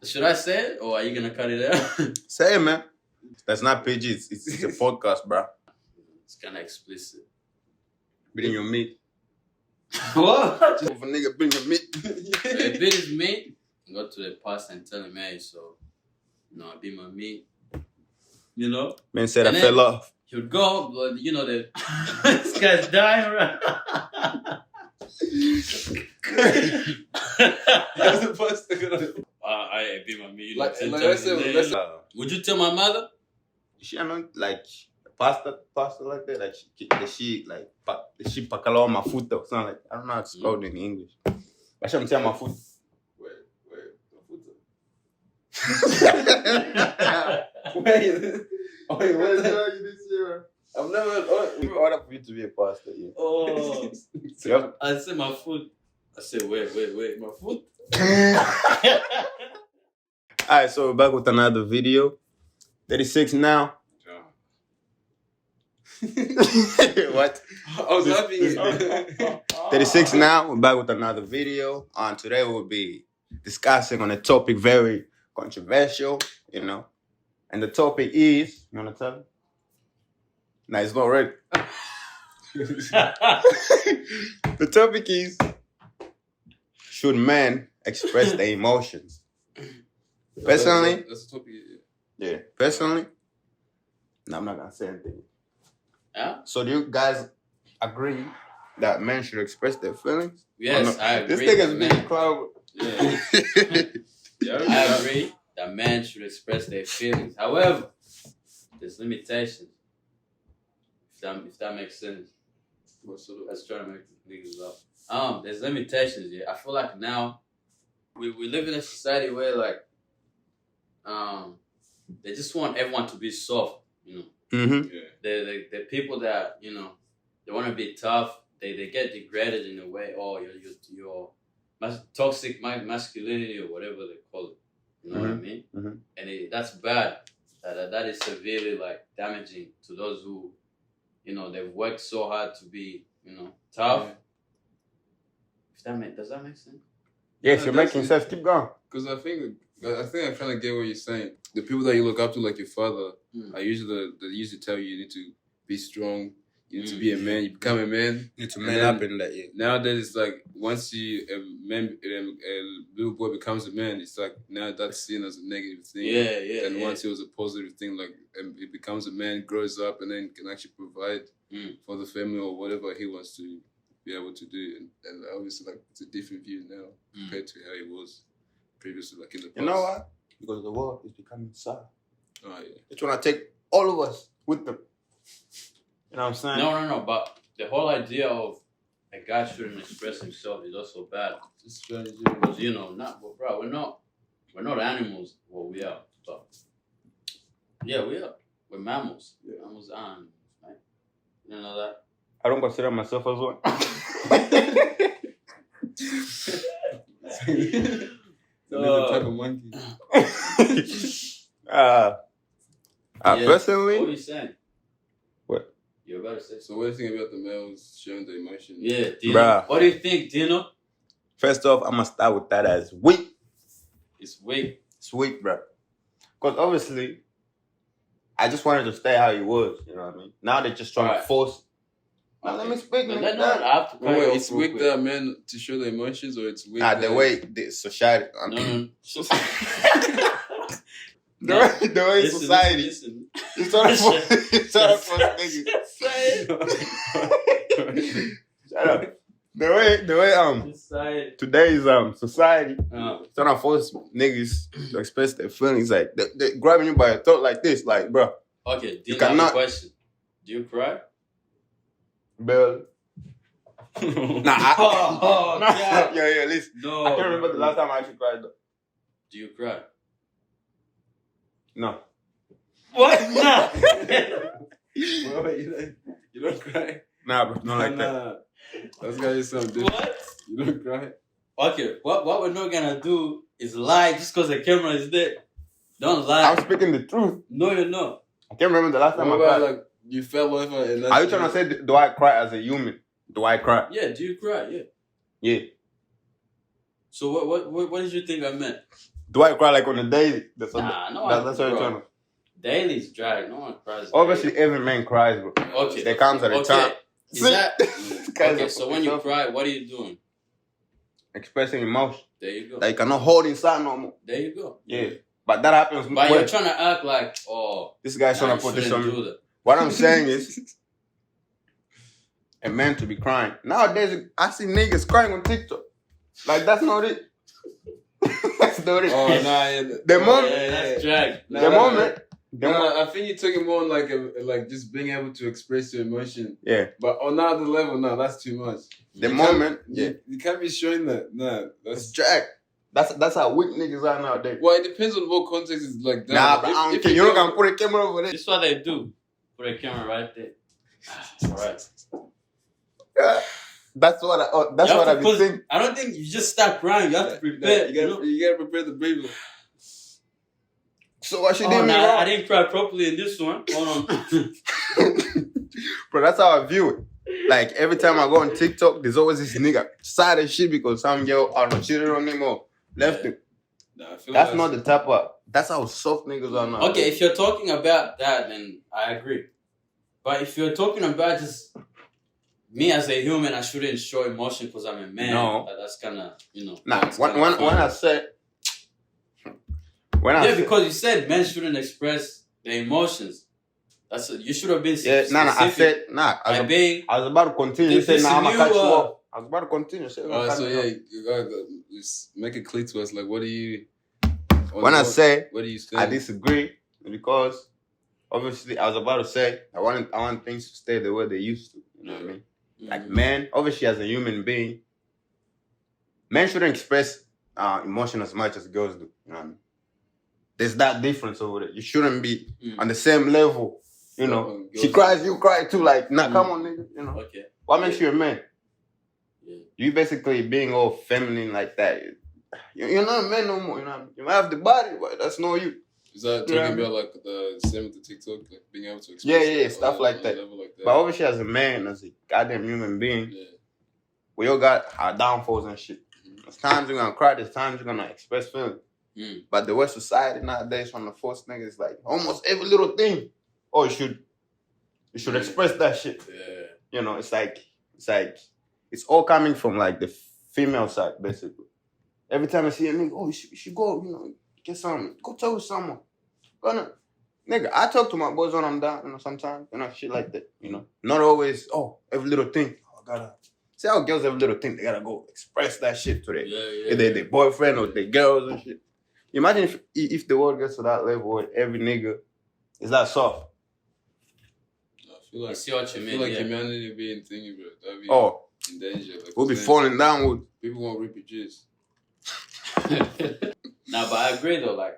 Should I say it or are you gonna cut it out? Say it, man. That's not PG. It's a podcast, bro. It's kind of explicit. Bring your meat. What? If a nigga bring your meat. If it is meat, go to the pastor and tell him, hey, so, be my meat. You know? Man said And I then fell off. He would go, but this guy's dying right That's the first thing. I be my meat. Let's say, Would you tell my mother? She not like pasta like that. Like she pakalawa mafuta or something like. I don't know how it's called in English. But she tell my food. Wait, what the hell you this year? I've never ordered for you to be a pastor. Yeah. Oh, Yep. I said my food. I said, wait, my food. Alright, so we're back with another video. 36 now. What? I was laughing. 36 now. We're back with another video. Today we'll be discussing on a topic very controversial, And the topic is, you wanna tell me? Nah, it's not ready. The topic is, should men express their emotions? Personally, that's the topic. yeah. Personally, no, I'm not gonna say anything. Yeah? So do you guys agree that men should express their feelings? Yes, I agree. This thing has been cloud. Yeah. I agree that men should express their feelings. However, there's limitations. If that makes sense. Let's try to make niggas up. There's limitations. Yeah, I feel like now we live in a society where they just want everyone to be soft. Mm-hmm. Yeah. The people that they want to be tough. They get degraded in a way. Oh, your toxic masculinity or whatever they call it. You know what I mean? Mm-hmm. And that's bad. That is severely damaging to those who they've worked so hard to be tough. Yeah. Does that make sense? Yes, you're making sense. Keep going. Because I think I kind of get what you're saying. The people that you look up to, like your father, they usually tell you need to be strong. You need to be a man. You become a man. You need to man up in that. Yeah. Nowadays, it's like once a little boy becomes a man, it's like now that's seen as a negative thing. Yeah. And once it was a positive thing, like it becomes a man, grows up, and then can actually provide for the family or whatever he wants to be able to do. And obviously, it's a different view now compared to how it was previously, in the past. You know what? Because the world is becoming soft. Oh yeah. They're trying to take all of us with them. You know what I'm saying? No. But the whole idea of a guy shouldn't express himself is also bad. It's strategy. Because we're not animals. Well, we are, but yeah, we are. We're mammals. Yeah. Mammals are animals, right? You know that? I don't consider myself as one. Another type of monkey. Personally, What are you saying? What? You're about to say So something. what do you think about the males showing the emotion? Yeah, Dino. Bruh. What do you think, Dino? First off, I'm gonna start with that as weak. It's weak. It's weak, bro. Because obviously, I just wanted to stay how he was. You know what I mean? Now they're just trying to force. Now let me speak. But Like then I have to cut you Wait, off it's real weak quick. that men to show the emotions, or it's weak the way the society. No. The way Listen, society. listen. It's trying to force niggas. Shut up. The way Society. today's society Uh, trying to force niggas to express their feelings, like they grabbing you by your throat like this, like bro. Okay, Dino, I have cannot- a question. Do you cry? Bill. Nah, Oh, God. yeah, listen. No. I can't remember the last time I actually cried though. Do you cry? No. What? Nah. You don't cry. Nah, bro, not like that. Nah. That's gotta be something different. What? You don't cry. Okay, what we're not gonna do is lie just because the camera is there. Don't lie. I'm speaking the truth. No, you're not. I can't remember the last time What I about cried. you fell over and Are you trying to say, do I cry as a human? Do I cry? Yeah, do you cry? Yeah. Yeah. So what did you think I meant? Do I cry like on a daily? That's what, Nah, no that's what you're trying to. Daily's drag. No one cries. Obviously, daily. every man cries, bro. Okay. There comes at a time. Is that Guys okay? are So when you cry, what are you doing? expressing emotion. There you go. That you cannot hold inside no more. There you go. Yeah. But that happens. But you're trying to act like, oh, this guy's trying to put this on me. that. What I'm saying is, a man to be crying. Nowadays, I see niggas crying on TikTok. Like, that's not it. That's not it. Oh, nah, The moment. Yeah, that's drag. The moment. I think you're talking more on like just being able to express your emotion. Yeah. But on another level, no, that's too much. The moment. Yeah. You can't be showing that. Nah, It's drag. That's how weak niggas are nowadays. Well, it depends on what context is like that. Nah, but I don't care. You're not gonna put a camera over there. This is what they do. Put a camera right there. All right. That's what I've been thinking. I don't think you just start crying. You have to prepare. You gotta prepare the breathing. So what she did me wrong? I didn't cry properly in this one. Hold on. Bro, that's how I view it. Like, every time I go on TikTok, there's always this nigga sad as shit because some girl I don't cheated on him or left him. Nah, I feel That's like not the type of. That's how soft niggas are now. Okay, if you're talking about that, then I agree. But if you're talking about just me as a human, I shouldn't show emotion because I'm a man. No. That's kind of, Nah, when I said. Because you said men shouldn't express their emotions. You should have been specific. I said, I was about to continue. You said, I'm going to cut you off. I was about to continue. so you gotta just make it clear to us, like, what do you... When I say, what do you say? I disagree because, obviously, I was about to say, I want things to stay the way they used to. You know what I mean? Mm-hmm. Like, men, obviously, as a human being, men shouldn't express emotion as much as girls do. You know what I mean? There's that difference over there. You shouldn't be on the same level. You know, she cries, you cry too. Like, nah, come on, nigga. You know, okay. What makes you a man? Yeah. You basically being all feminine like that. You're not a man no more. You know, what I mean? You might have the body, but that's not you. Is that talking about like the same with the TikTok, like being able to express stuff like that. Like that? But obviously, as a man, as a goddamn human being, we all got our downfalls and shit. There's times you're gonna cry. There's times you're gonna express feelings. But the way society nowadays trying to force niggas like almost every little thing. Oh, you should express that shit. Yeah. You know, it's it's all coming from like the female side, basically. Every time I see a nigga, oh, you should go, get something. Go talk to someone. Nigga, I talk to my boys when I'm down, sometimes, shit like that, Not always, every little thing. Oh, gotta. See how girls every little thing, they gotta go express that shit to their boyfriend or their girls and shit. Imagine if the world gets to that level where every nigga is that soft. I feel like, I see what you mean. I feel like humanity being thingy, bro. That'd be in danger. Like, we'll be falling downward. People won't reproduce. Nah, but I agree though. Like,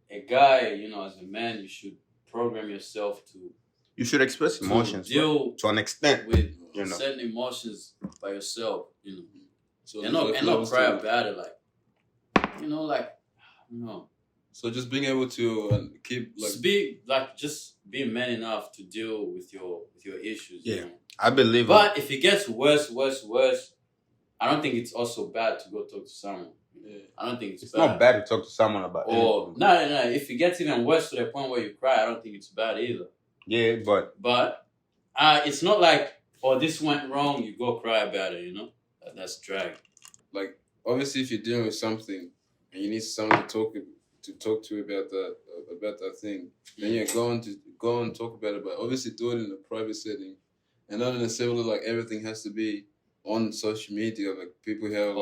a guy, as a man, you should program yourself to. You should express emotions deal to an extent with certain emotions by yourself. So and not cry about it. So just being able to keep just being man enough to deal with your issues. Yeah, I believe. But if it gets worse, I don't think it's also bad to go talk to someone. Yeah. I don't think it's bad. Not bad to talk to someone about it. No. If it gets even worse to the point where you cry, I don't think it's bad either. Yeah, but it's not like, this went wrong, you go cry about it. That's drag. Like, obviously, if you're dealing with something and you need someone to talk to about that thing, then go and talk about it. But obviously, do it in a private setting, and not necessarily like everything has to be on social media. Like, people have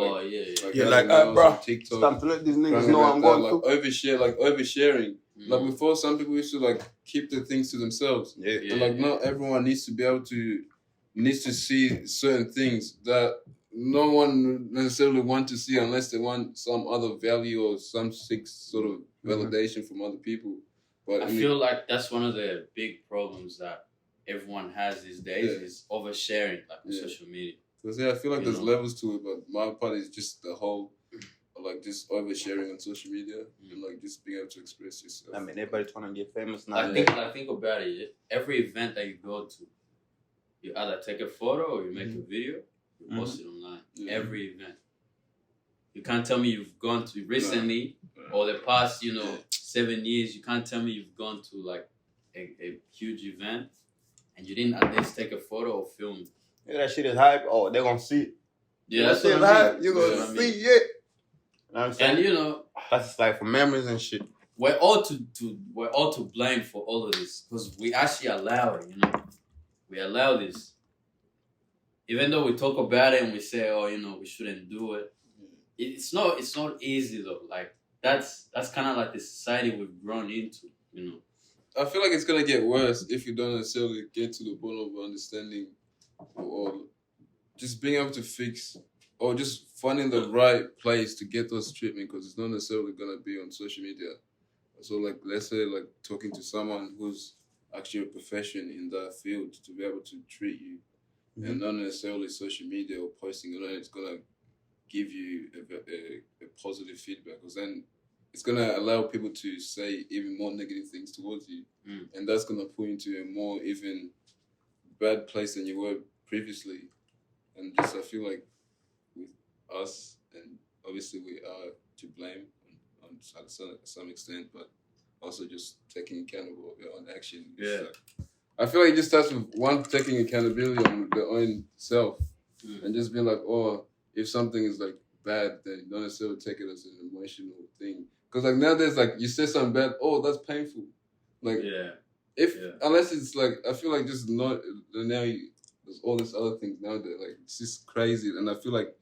bro, TikTok. Stop to let these niggas know I'm going to oversharing. Like, before, some people used to like keep the things to themselves. And not everyone needs to see certain things that no one necessarily want to see unless they want some other value or some sort of validation from other people. But I feel like that's one of the big problems that everyone has these days is oversharing, like on social media. Because I feel like there's levels to it, but my part is just the whole, like, just oversharing on social media and like just being able to express yourself. I mean, everybody trying to get famous now. I think about it. Every event that you go to, you either take a photo or you make a video, you post it online. Every event. You can't tell me you've gone to recently or the past, 7 years, you can't tell me you've gone to like a huge event and you didn't at least take a photo or film. Yeah, that shit is hype. Oh, they're gonna see it. Yeah, that that's shit what is I hype. mean. You're gonna That's what I see mean. it. You know what I'm saying? And that's just like for memories and shit. we're all to blame for all of this because we actually allow it. We allow this, even though we talk about it and we say, oh, we shouldn't do it. It's not easy though. Like that's kind of like the society we've grown into. I feel like it's gonna get worse if you don't necessarily get to the bottom of understanding, or just being able to fix, or just finding the right place to get those treatment, because it's not necessarily gonna be on social media. So like, let's say like talking to someone who's actually a profession in that field to be able to treat you, and not necessarily social media or posting it. It's gonna give you a positive feedback, because then it's gonna allow people to say even more negative things towards you, and that's gonna put you into a more even bad place than you were previously. And just I feel like with us, and obviously we are to blame on some extent, but also just taking accountable of your own action. Yeah. I feel like it just starts with one, taking accountability on their own self, and just being like, oh, if something is like bad, then don't necessarily take it as an emotional thing. Because like nowadays, like you say something bad, oh, that's painful. Like unless it's like, I feel like just not now. There's all these other things nowadays. Like it's just crazy, and I feel like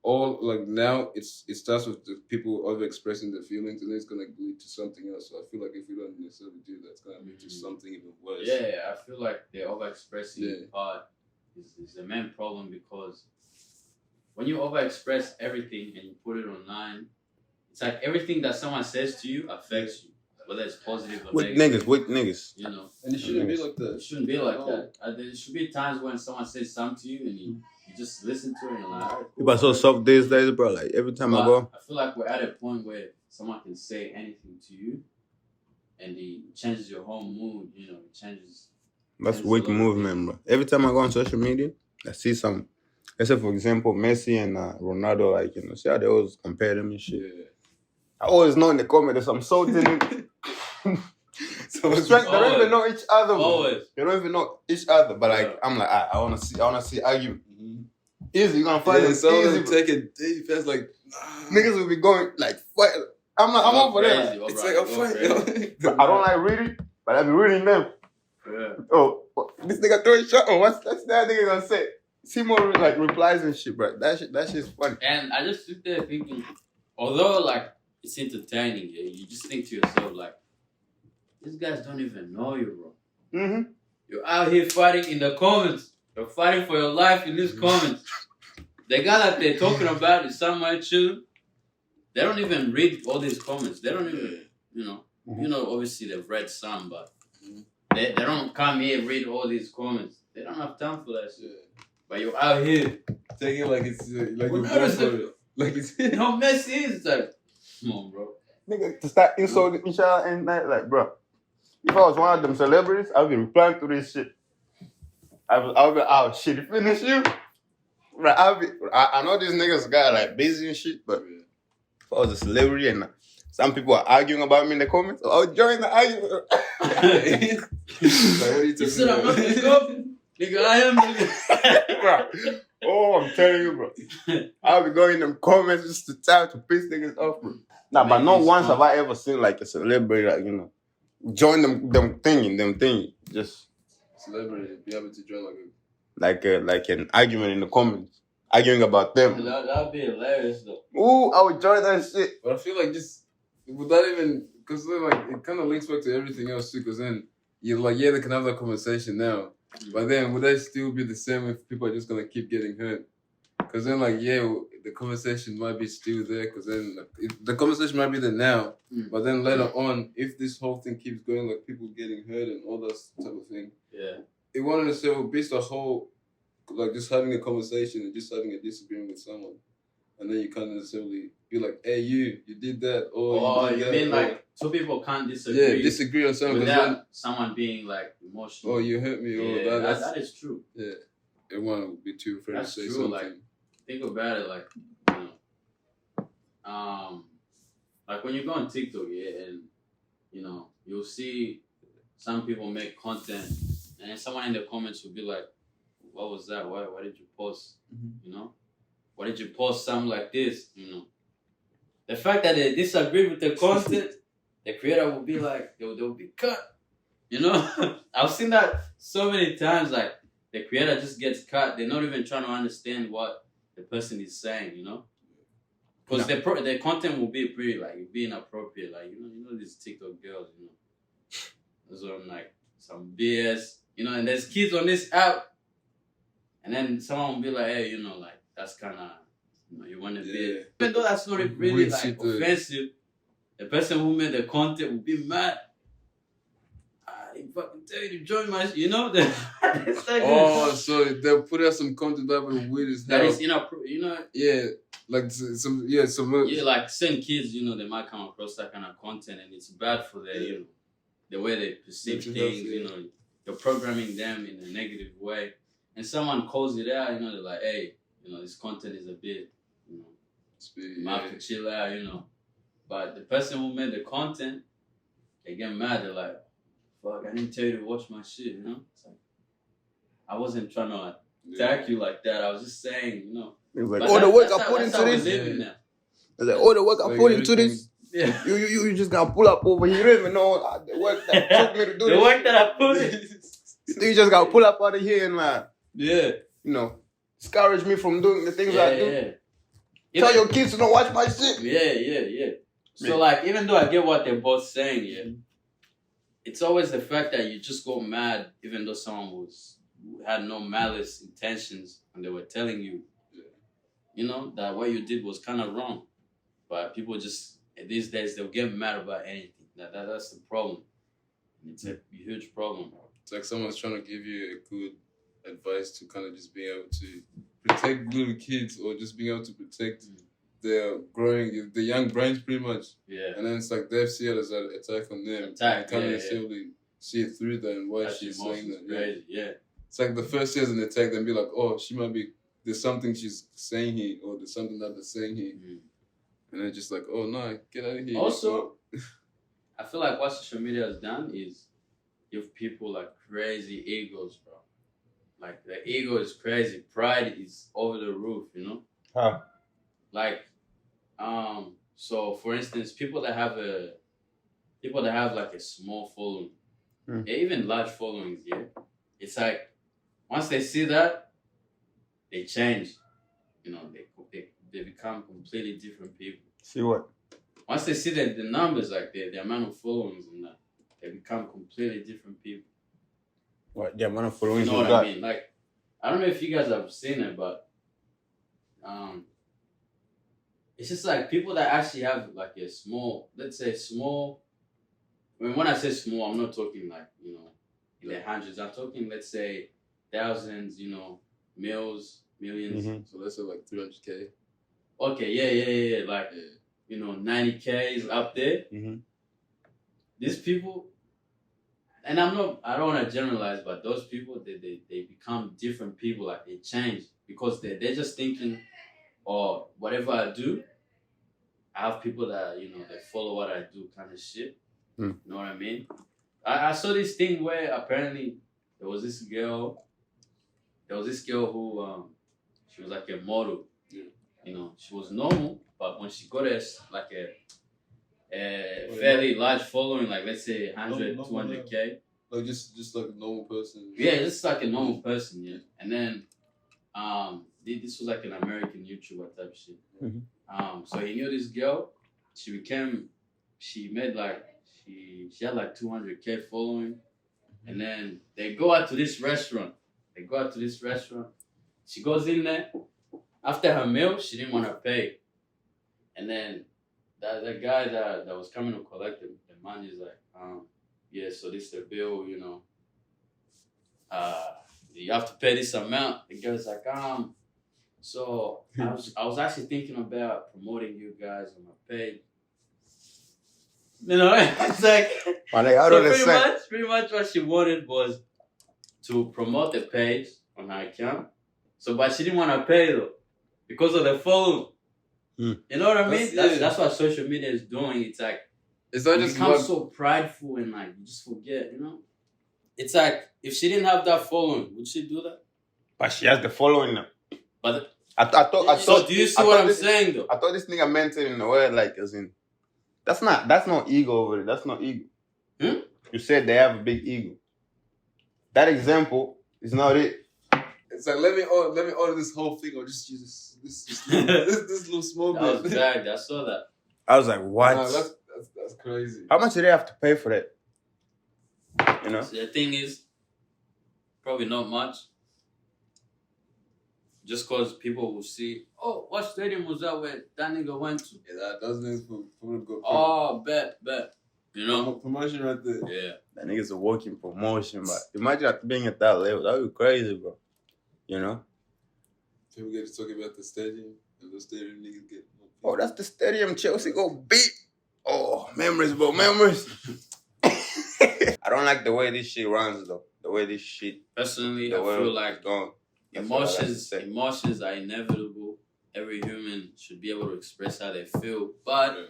all like now it starts with the people over expressing their feelings, and then it's gonna lead to something else. So I feel like if we don't necessarily do that, it's gonna lead to something even worse. Yeah, I feel like the overexpressing part is the main problem, because when you overexpress everything and you put it online, it's like everything that someone says to you affects you, whether it's positive or negative. Weak niggas. And it shouldn't be like that. It shouldn't be like that. There should be times when someone says something to you and you just listen to it and you're like, all right, cool. People are so soft these days, bro. Like every time I go, I feel like we're at a point where someone can say anything to you and it changes your whole mood. It changes. That's weak movement, bro. Every time I go on social media, I see some. Let's say, for example, Messi and Ronaldo, like, see how they always compare them and shit. Yeah. I always know in the comments there's some salt in it. So they don't even know each other. Always. They don't even know each other. But like, I'm like, I wanna see argument. Easy, you're gonna find it easy. Take it deep. It's like niggas will be going like fight. I'm over there. It's like a fight. I don't like reading, but I be reading them. Yeah. Oh, this nigga throwing shot. Oh, what's that nigga gonna say? See more like replies and shit, bro. That shit's funny. And I just sit there thinking, although like it's entertaining, you just think to yourself like, these guys don't even know you, bro. You're out here fighting in the comments. You're fighting for your life in these comments. The guy that they're talking about is somewhere chilling. They don't even read all these comments. They don't even, obviously they've read some, but they don't come here and read all these comments. They don't have time for that shit. But you're out here taking like it's like you're born for it. Like it's Messi is like, come on, bro. Nigga, to start insulting each other and that, like, bro. If I was one of them celebrities, I'd be replying to this shit. I'll be, oh shit, it finish you. Right, I know these niggas got like busy and shit, but if I was a celebrity and some people are arguing about me in the comments, I'll join the argument. You said I'm not gonna go. Nigga, I am. Bro. Oh, I'm telling you, bro. I'll be going in them comments just to try to piss niggas off, bro. Nah, but not once have I ever seen like a celebrity, like, join them thingy. Just celebrity, be able to join like an argument in the comments, arguing about them. That'd be hilarious though. Ooh, I would join that shit. But I feel like just without even, because like it kind of links back to everything else too. Because then you're like, they can have that conversation now. But then would that still be the same if people are just gonna keep getting hurt? Because then like the conversation might be still there. Because then the conversation might be there now, but then later on, if this whole thing keeps going, like people getting hurt and all that type of thing, it won't necessarily be the whole, like just having a conversation and just having a disagreement with someone, and then you can't necessarily be like, hey, you did that, or you mean like two people can't disagree? Yeah, disagree on something without someone being like emotional. Oh, you hurt me. Yeah, that is true. Yeah, everyone would be too afraid to say something. Like, think about it, like, Like when you go on TikTok, yeah, and you know, you'll see some people make content, and then someone in the comments will be like, "What was that? Why did you post? You know, why did you post something like this? You know." The fact that they disagree with the content, the creator will be like, they'll be cut. You know, I've seen that so many times. Like the creator just gets cut. They're not even trying to understand what the person is saying. You know, because the content will be pretty like it'll be inappropriate. Like you know these TikTok girls. You know, that's what I'm like some BS. You know, and there's kids on this app, and then someone will be like, hey, you know, like that's kind of. You know, you want to be, even though that's not really like offensive, the person who made the content will be mad. I didn't fucking tell you to join my, you know. Oh, so they'll put out some content that was weird as hell. That is inappropriate, you know. Yeah, like some like certain kids, you know, they might come across that kind of content, and it's bad for their, you know, the way they perceive things. You know, you're programming them in a negative way, and someone calls it out. You know, they're like, hey, you know, this content is a bit. You know, you have to chill out, you know. But the person who made the content, they get mad. They're like, "Fuck, I didn't tell you to watch my shit." You know, it's like I wasn't trying to attack you like that. I was just saying, you know. Like, all the work I put into this. Like, all the work I put into this. Yeah. You just gotta pull up over here. You don't even know the work that took me to do the work that I put in. You just gotta pull up out of here and like, you know, discourage me from doing the things I do. Yeah. Tell your kids to not watch my shit. Yeah. So like, even though I get what they're both saying, it's always the fact that you just go mad, even though someone had no malice intentions and they were telling you, you know, that what you did was kind of wrong. But people just these days they'll get mad about anything. That's the problem. It's a huge problem. It's like someone's trying to give you a good advice to kind of just be able to protect little kids or just being able to protect their growing, the young brains pretty much. Yeah. And then it's like they see it as an attack on them. Can't necessarily see it through that and why she's saying that. Crazy. Yeah. It's like the first year's an attack, then be like, oh, she might be, there's something she's saying here or there's something that they're saying here. And then just like, oh no, get out of here. Also, I feel like what social media has done is give people like crazy egos, bro. Like the ego is crazy. Pride is over the roof, you know? Huh. Like, so for instance, people that have like a small following, even large followings, it's like once they see that, they change. You know, they become completely different people. See what? Once they see the numbers, like the amount of followings and that, they become completely different people. What? The amount of followings you know what I mean? Like, I don't know if you guys have seen it, but it's just like people that actually have like a small, let's say small. I mean, when I say small, I'm not talking like, you know, in the hundreds. I'm talking, let's say, thousands, you know, millions. So let's say like 300K. Okay, yeah. Like, you know, 90K is up there. These people, and I don't want to generalize, but those people, they become different people. Like they change because they're just thinking, or whatever I do, I have people that, you know, they follow what I do kind of shit. You know what I mean? I saw this thing where apparently there was this girl who, she was like a model. You know, she was normal, but when she got like a fairly large following, like let's say 100, 200K. Like just like a normal person. Yeah, just like a normal person, yeah. And then this was like an American YouTuber type shit. So he knew this girl. She had like 200K following. And then they go out to this restaurant. She goes in there. After her meal, she didn't want to pay. And then the guy that was coming to collect the money is like, yeah, so this is the bill, you know. You have to pay this amount. The girl's like, so I was actually thinking about promoting you guys on my page. You know, it's like, pretty much what she wanted was to promote the page on her account. So, but she didn't want to pay though, because of the phone. You know what I mean? That's- That's what social media is doing. It's like It's not you just become one. so prideful and like you just forget, you know? It's like if she didn't have that following, would she do that? But she has the following now. But I thought. so do you see I what thought I'm this- saying though? I thought this nigga meant it in a way like as in. That's not ego over it. That's not ego. Hmm? You said they have a big ego. That example is not it. It's like let me order this whole thing or just use this little small That bit. was bad. I saw that. I was like, what? Nah, that's crazy. How much do they have to pay for that? You know? So the thing is, probably not much. Just cause people will see, oh, what stadium was that where that nigga went to? Yeah, that's nice for go. Oh, bet. You know? Promotion right there. Yeah. That nigga's a working promotion, but imagine after being at that level. That would be crazy, bro. You know? People get to talk about the stadium, and the stadium niggas get. Oh, that's the stadium Chelsea go beat. Oh, memories, bro, memories. I don't like the way this shit runs, though. The way this shit, Personally, the I way feel it's like going. That's what I like to say. emotions are inevitable. Every human should be able to express how they feel, but Yeah.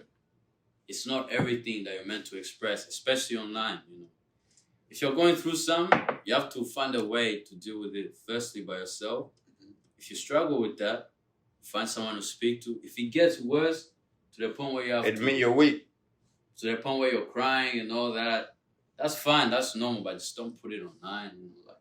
it's not everything that you're meant to express, especially online. You know, if you're going through something, you have to find a way to deal with it. Firstly, by yourself. If you struggle with that, find someone to speak to. If it gets worse to the point where you have Admit you're weak. to the point where you're crying and all that, that's fine. That's normal, but just don't put it online. You know, like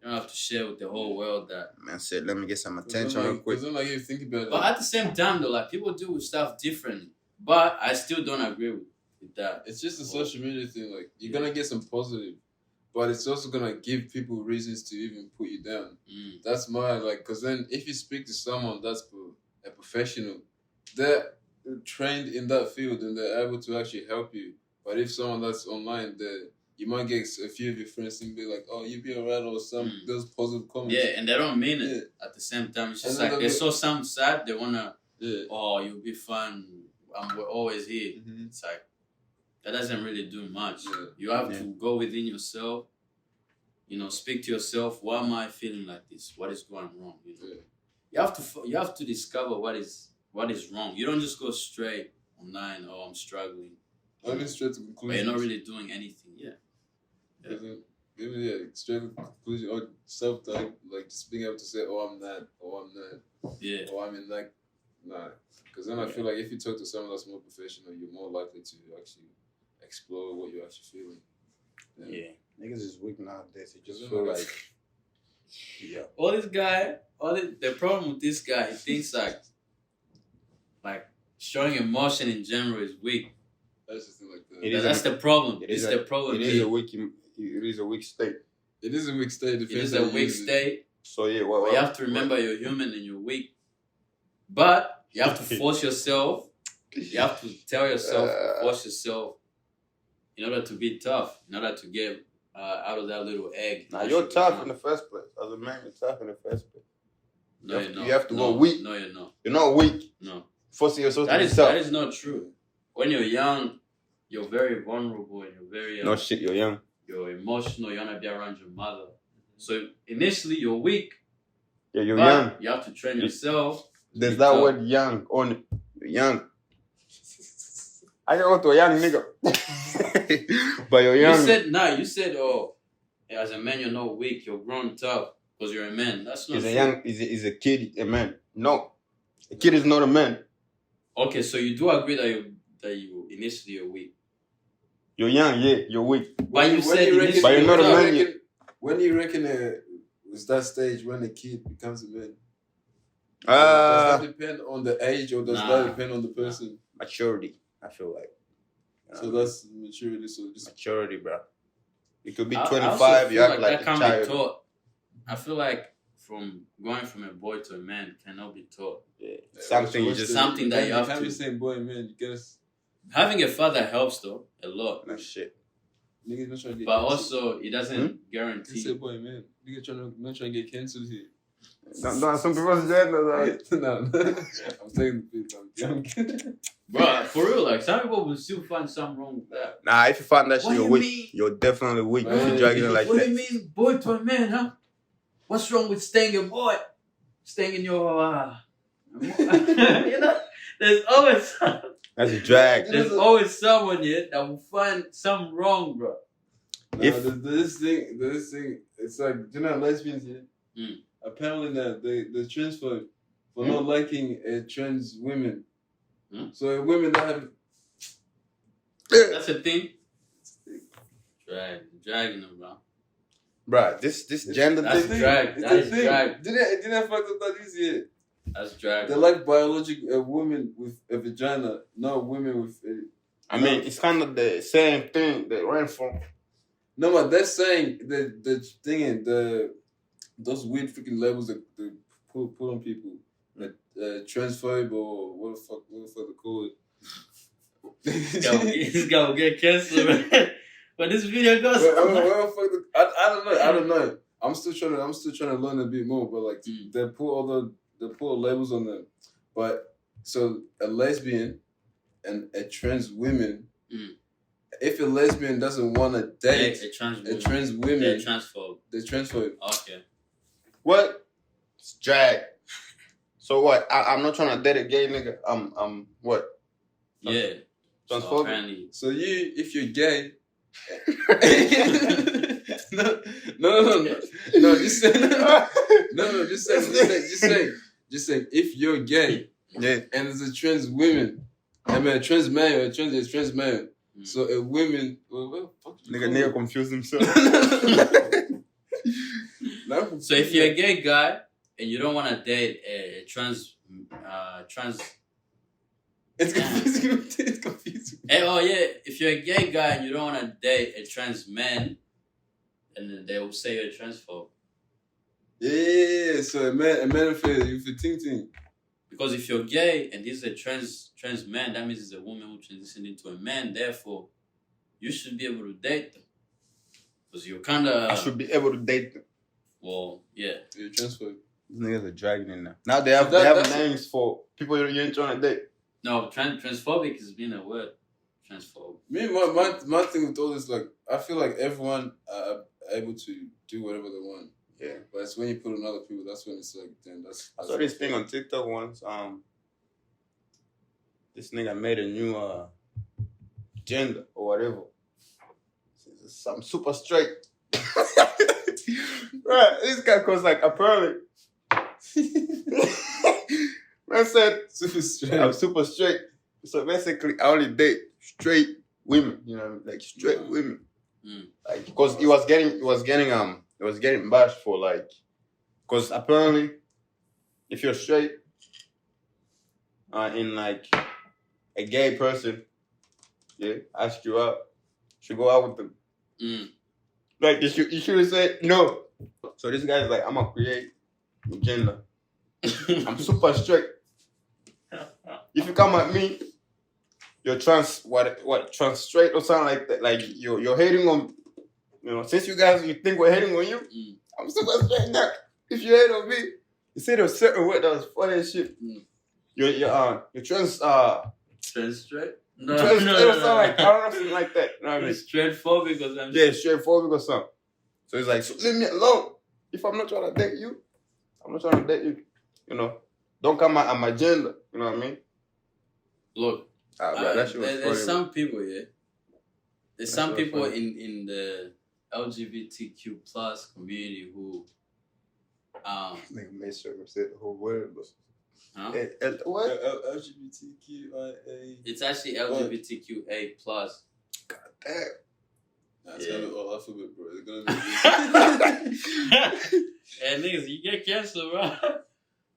you don't have to share with the whole world that. Man said, let me get some attention real quick. Because like you think about it. But at the same time, though, like people do stuff differently. But I still don't agree with that. It's just a social media thing. Like you're gonna get some positive, but it's also gonna give people reasons to even put you down. That's my because then if you speak to someone that's a professional, they're trained in that field and they're able to actually help you. But if someone that's online, you might get a few of your friends and be like, "Oh, you be alright," or those positive comments. Yeah, and they don't mean it Yeah. at the same time. It's just And then like they saw something sad, they wanna, Yeah. oh, you'll be fun. We're always here. Mhm. It's like that doesn't really do much. Yeah. You have to go within yourself. You know, speak to yourself. Why am I feeling like this? What is going wrong? You know, you have to discover what is wrong. You don't just go straight online. Oh, I'm struggling. I get straight to But conclusion. you're not really doing anything. Yeah. Straight to conclusion or self-talk, like just being able to say, "Oh, I'm that," or "I'm that," Yeah. or "I'm in that." Nah, because then I feel like if you talk to someone that's more professional, you're more likely to actually explore what you're actually feeling. Yeah. Niggas is weak nowadays. It just Isn't feel it? like, yeah. The problem with this guy, he thinks like showing emotion in general is weak. That's just like that. It is That's the problem. It It's is the problem. It is a weak. It is a weak state. It is a weak state. It is a weak state. So yeah, But you have to remember you're human and you're weak. But you have to force yourself. You have to tell yourself, force yourself, in order to be tough, in order to get out of that little egg. Nah, you're tough in the first place. As a man, you're tough in the first place. No, you're not. You have to No, go weak. No, you're not. You're not weak. No. Forcing yourself That to be is tough. not true. When you're young, you're very vulnerable and you're very No shit, you're young. you're emotional. You wanna be around your mother. So initially you're weak. Yeah, you're but young. You have to train yourself. to There's be that tough. word young on it. You're young. I go to a young nigga. But you're young. You said, oh, as a man you're not weak. You're grown tough because you're a man. That's not He's true. a young, he's a kid, a man. No. A kid is not a man. Okay, so you do agree that you initially are weak. You're young, yeah, you're weak. But you said initially But you're not a tough. man yet. When do you reckon was that stage when a kid becomes a man? Does that depend on the age or does that depend on the person? Maturity, I feel like. So that's maturity. So just Maturity, bro. You could be I 25, also you feel act like that a can't child. be taught. I feel like going from a boy to a man cannot be taught. Yeah. Something you just... Something that you have can't to- be saying boy, man. You guess Having a father helps though a lot, No shit. niggas not trying to get. but cancelled. also it doesn't You guarantee. say boy, man. Nigga not trying to get cancelled here. No, some people's gender, No, I'm saying the truth. I'm kidding. Bro, for real, like some people will still find something wrong with that. Nah, if you find that shit, What you're you weak. mean? You're definitely weak if Man, you're dragging it like What that. do you mean, boy to a man, huh? What's wrong with staying a boy? Staying in your, you know, There's always That's a drag. there's always someone here that will find something wrong, bro. There's this thing. It's like, you know, lesbians here. Apparently, that they transfer for not liking trans women. So women that have. That's a thing. Dragging them, bro. Bruh, this gender That's thing. drag. That is drag. Didn't I fuck up that easy? That's drag. They like biological women with a vagina, not women with. I mean, it's kind of the same thing they ran from. No, but they're saying the thing, those weird freaking labels that they put on people, like transphobe or what the fuck they call it. This guy will get canceled, man. But this video goes. I don't know. I'm still trying to learn a bit more, but like they put labels on them. But so a lesbian and a trans woman. If a lesbian doesn't want to date a trans woman, they're transphobe. They're transphobe. Okay. What? It's drag. So what? I'm not trying to date a gay nigga. I'm what? Yeah. Transphobic. So if you're gay. no. Just say if you're gay, and there's a trans woman, I mean a trans man or a trans man. So a woman, nigga confused himself. So if you're a gay guy and you don't want to date a trans. It's confusing. Oh yeah, if you're a gay guy and you don't want to date a trans man, and they will say you're a transphobe. Yeah. So a man if you think. Because if you're gay and this is a trans man, that means it's a woman who transitioned into a man. Therefore, you should be able to date them. Because you're kind of. I should be able to date them. Well, yeah. You're transphobe. These niggas are dragging in now. Now they have names for people you ain't trying to date. No, transphobic has been a word. Transphobe. Me, my thing with all this, like, I feel like everyone are able to do whatever they want. Yeah. But it's when you put on other people, that's when it's like, damn, that's I saw this thing on TikTok once. This nigga made a new gender or whatever. Something super straight. Right, this guy goes like apparently. Man said super straight. I'm super straight. So basically, I only date straight women. You know, like straight women. Like because it was getting bashed for like, because apparently, if you're straight, in like a gay person, ask you out, should go out with them. Like you should have said no. So this guy's like, I'm gonna create a gender. I'm super straight. If you come at me, you're trans straight or something like that. Like you're hating on, since you think we're hating on you, I'm super straight now. If you hate on me, you said a certain word that was funny as shit. You're trans straight? No, trans straight or something like that. I don't know, something like that. You know what I mean? Straightforward or something. Yeah, straightforward or something. So he's like, so leave me alone. If I'm not trying to date you, I'm not trying to date you. Don't come at my gender. You know what I mean? Look, there's some people, There's some people in the LGBTQ plus community who nigga made sure I said the whole word. Huh? What? LGBTQIA. It's actually LGBTQA plus. God damn. That's gonna be all alphabet, bro. It's gonna be. Hey, niggas, you get canceled, bro.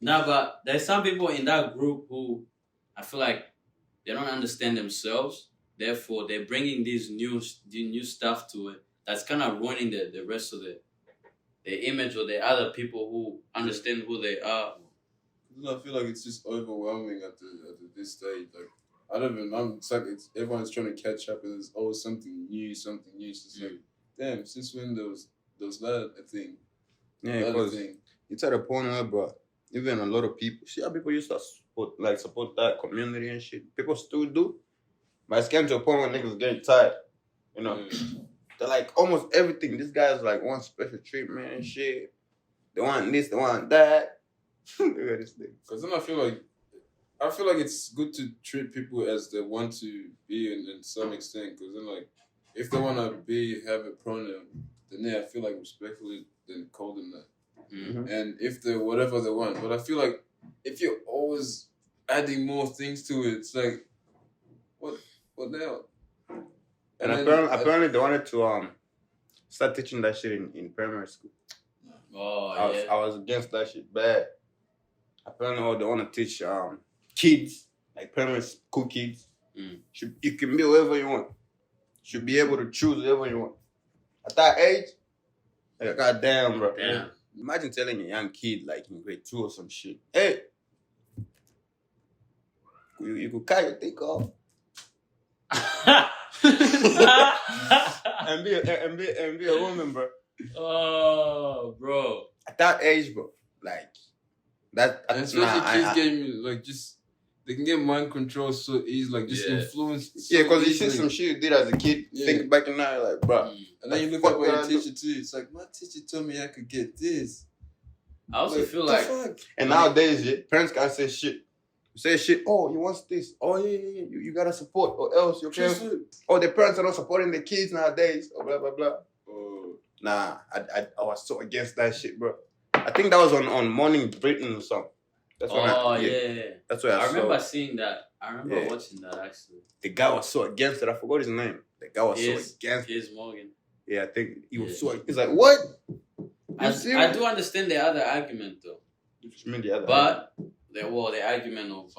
Nah, but there's some people in that group who I feel like they don't understand themselves. Therefore, they're bringing these new stuff to it that's kind of ruining the rest of the image or the other people who understand who they are. I feel like it's just overwhelming at this stage. Like I don't even. It's like everyone's trying to catch up, and there's always something new. It's just like, damn. Since when there was that a thing? Yeah, because it's at a point where, bro, even a lot of people. See how people used to support that community and shit. People still do, but it's getting to a point where niggas getting tired. They're like almost everything. These guys like want special treatment and shit. They want this, they want that. Look at this thing. Because then I feel like I feel like it's good to treat people as they want to be in some extent, because then like if they want to have a pronoun, then yeah, I feel like respectfully then call them that. Mm. And if they're whatever they want, but I feel like if you're always adding more things to it, it's like what now? And apparently they wanted to start teaching that shit in primary school. Oh I was against that shit bad. Apparently they want to teach kids, like primary school kids. You can be whoever you want. Should be able to choose whoever you want. At that age, like goddamn, bro. Damn. Imagine telling a young kid like in grade 2 or some shit, hey, you could cut your dick off and be a woman, bro. Oh, bro. At that age, bro, like that. And especially kids getting like just they can get mind control so easy, like just influence. Yeah, because you see some shit you did as a kid. Think back in now, like, bro. And then you look up at your teacher too. It's like my teacher told me I could get this. I also feel like, and nowadays, parents can't say shit. You say shit. Oh, you want this? Oh yeah. You gotta support, or else you can't. Oh, the parents are not supporting the kids nowadays. Or blah blah blah. Nah, I was so against that shit, bro. I think that was on Morning Britain or something. That's what That's what I remember seeing that. I remember watching that actually. The guy was so against it. I forgot his name. The guy was so against it. Piers Morgan. Yeah, I think he was so. He's like, what? I do understand the other argument though. Which mean the other? But the argument of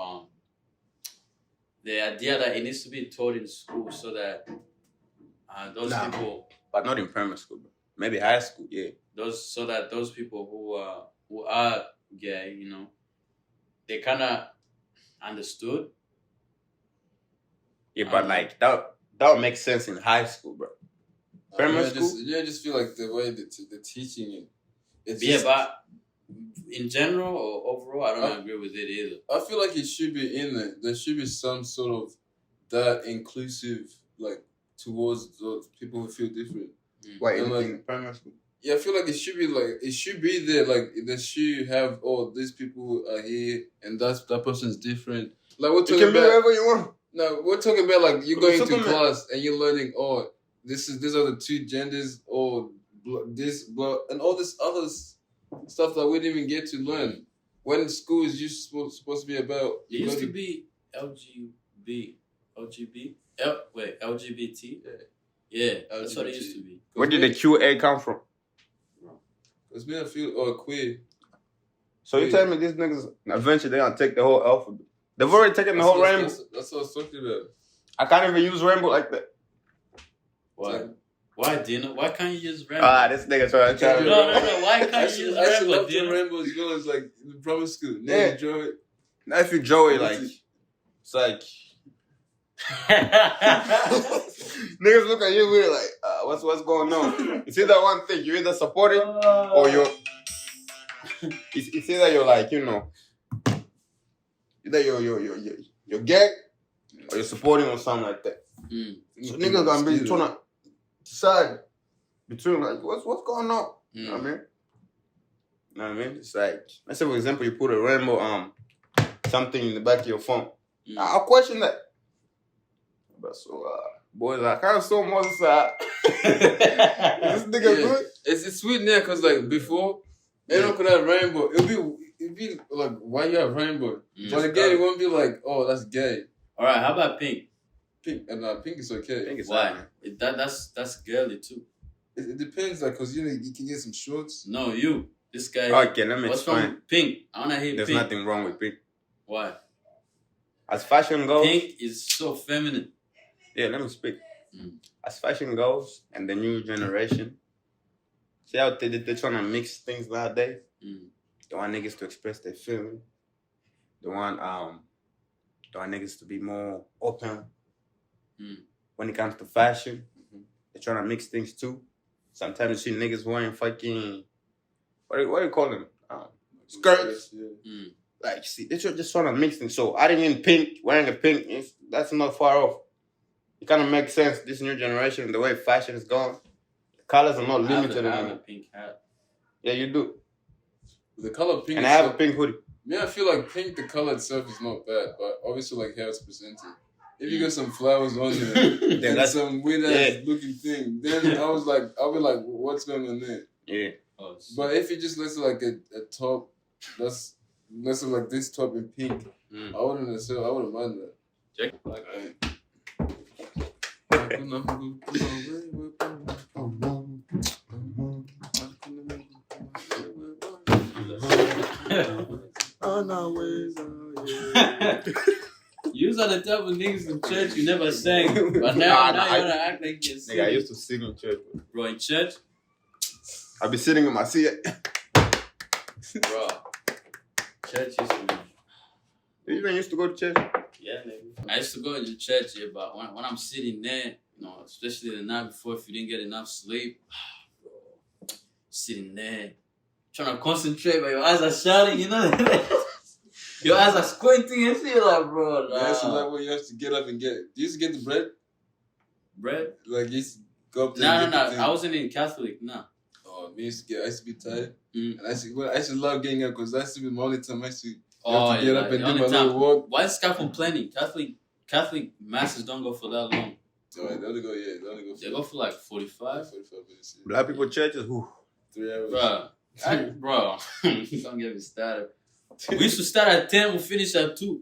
the idea that it needs to be taught in school so that those people. But not in primary school, bro. Maybe high school, yeah. Those people who are gay, you know, they kind of understood. Yeah, but like that would make sense in high school, bro. Primary school. I just feel like the way the teaching it. But in general or overall, I don't agree with it either. I feel like it should be in there. There should be some sort of that inclusive, like towards those people who feel different. Why in primary school? Yeah, I feel like it should be there. Like they should have these people are here and that person's different. Like we're talking you can be wherever you want. No, we're talking about like you're going to class and you're learning. These are the two genders, or and all this other stuff that we didn't even get to learn. When school is just supposed to be about. It used to be LGBT. Yeah, that's what it used to be. Where did the QA come from? Because me, I feel queer. So you tell me these niggas eventually they're gonna take the whole alphabet. They've already taken the whole rainbow. That's what I was talking about. I can't even use rainbow like that. Why? Why, Dino? Why can't you use rainbow? This nigga trying to tell me. No. Why can't you use rainbow, Dino? Rainbow as well as like in the primary school. Yeah. Joey. Now if you Joey, like, it's like... Niggas look at you weird like, what's going on? It's either one thing, you either support it or you're... It's either you're like, you know... Either you're gay or you're supporting or something like that. So niggas gonna be trying to decide between like what's going on. You know what I mean? It's like, let's say for example you put a rainbow something in the back of your phone. I'll question that. But so boys, I can't so much side. This nigga good. It's sweet now because like before, everyone could have rainbow. It'd be like, why you have rainbow? But again, it won't be like, oh, that's gay. All right, how about pink? Pink is okay. Pink is why? That's girly too. It depends, like, cause you can get some shorts. No, this guy. Okay, let me explain. Pink? I wanna hear There's pink. nothing wrong with pink. Why? As fashion goes, pink is so feminine. Yeah, let me speak. As fashion goes, and the new generation, see how they're trying to mix things nowadays. They want niggas to express their feeling. They want niggas to be more open. When it comes to fashion, they're trying to mix things too. Sometimes you see niggas wearing fucking what do you call them? Skirts. Like, see, they're just trying to mix things. So adding in pink, wearing a pink, that's not far off. It kind of makes sense. This new generation, the way fashion is going, the colors are not limited. I have a pink hat. Yeah, you do. The color pink. And I have a pink hoodie. I feel like pink, the color itself is not bad, but obviously like how it's presented. If you got some flowers on there and some weird ass looking thing, then I'll be like, what's going on there? Yeah. Oh, but if you just listen like a top, let's listen like this top in pink, I wouldn't mind that. Check. Yous are the type of niggas in church you never sang, but now you wanna act like you're singing. Nigga, I used to sing in church, bro. In church, I be sitting in my seat. Bro, church used to be. You even used to go to church? Yeah, nigga. I used to go to church, yeah, but when I'm sitting there, you know, especially the night before, if you didn't get enough sleep, bro, sitting there, trying to concentrate, but your eyes are shutting, you know? Your eyes are squinting and shit, like, bro. Nah. Yeah, so that way you have to get up and get it. Do you used to get the bread? Bread? Like, you used to go up there and No. I wasn't in Catholic, no. Oh, I used to be tired. And I used to love getting up because that used to be my only time I used to get up and do my little walk. Why is Scott complaining? Catholic masses don't go for that long. Oh, they only go They go for like 45 minutes. Black people churches, 3 hours. Bro, don't get me started. We used to start at 10, we finish at 2.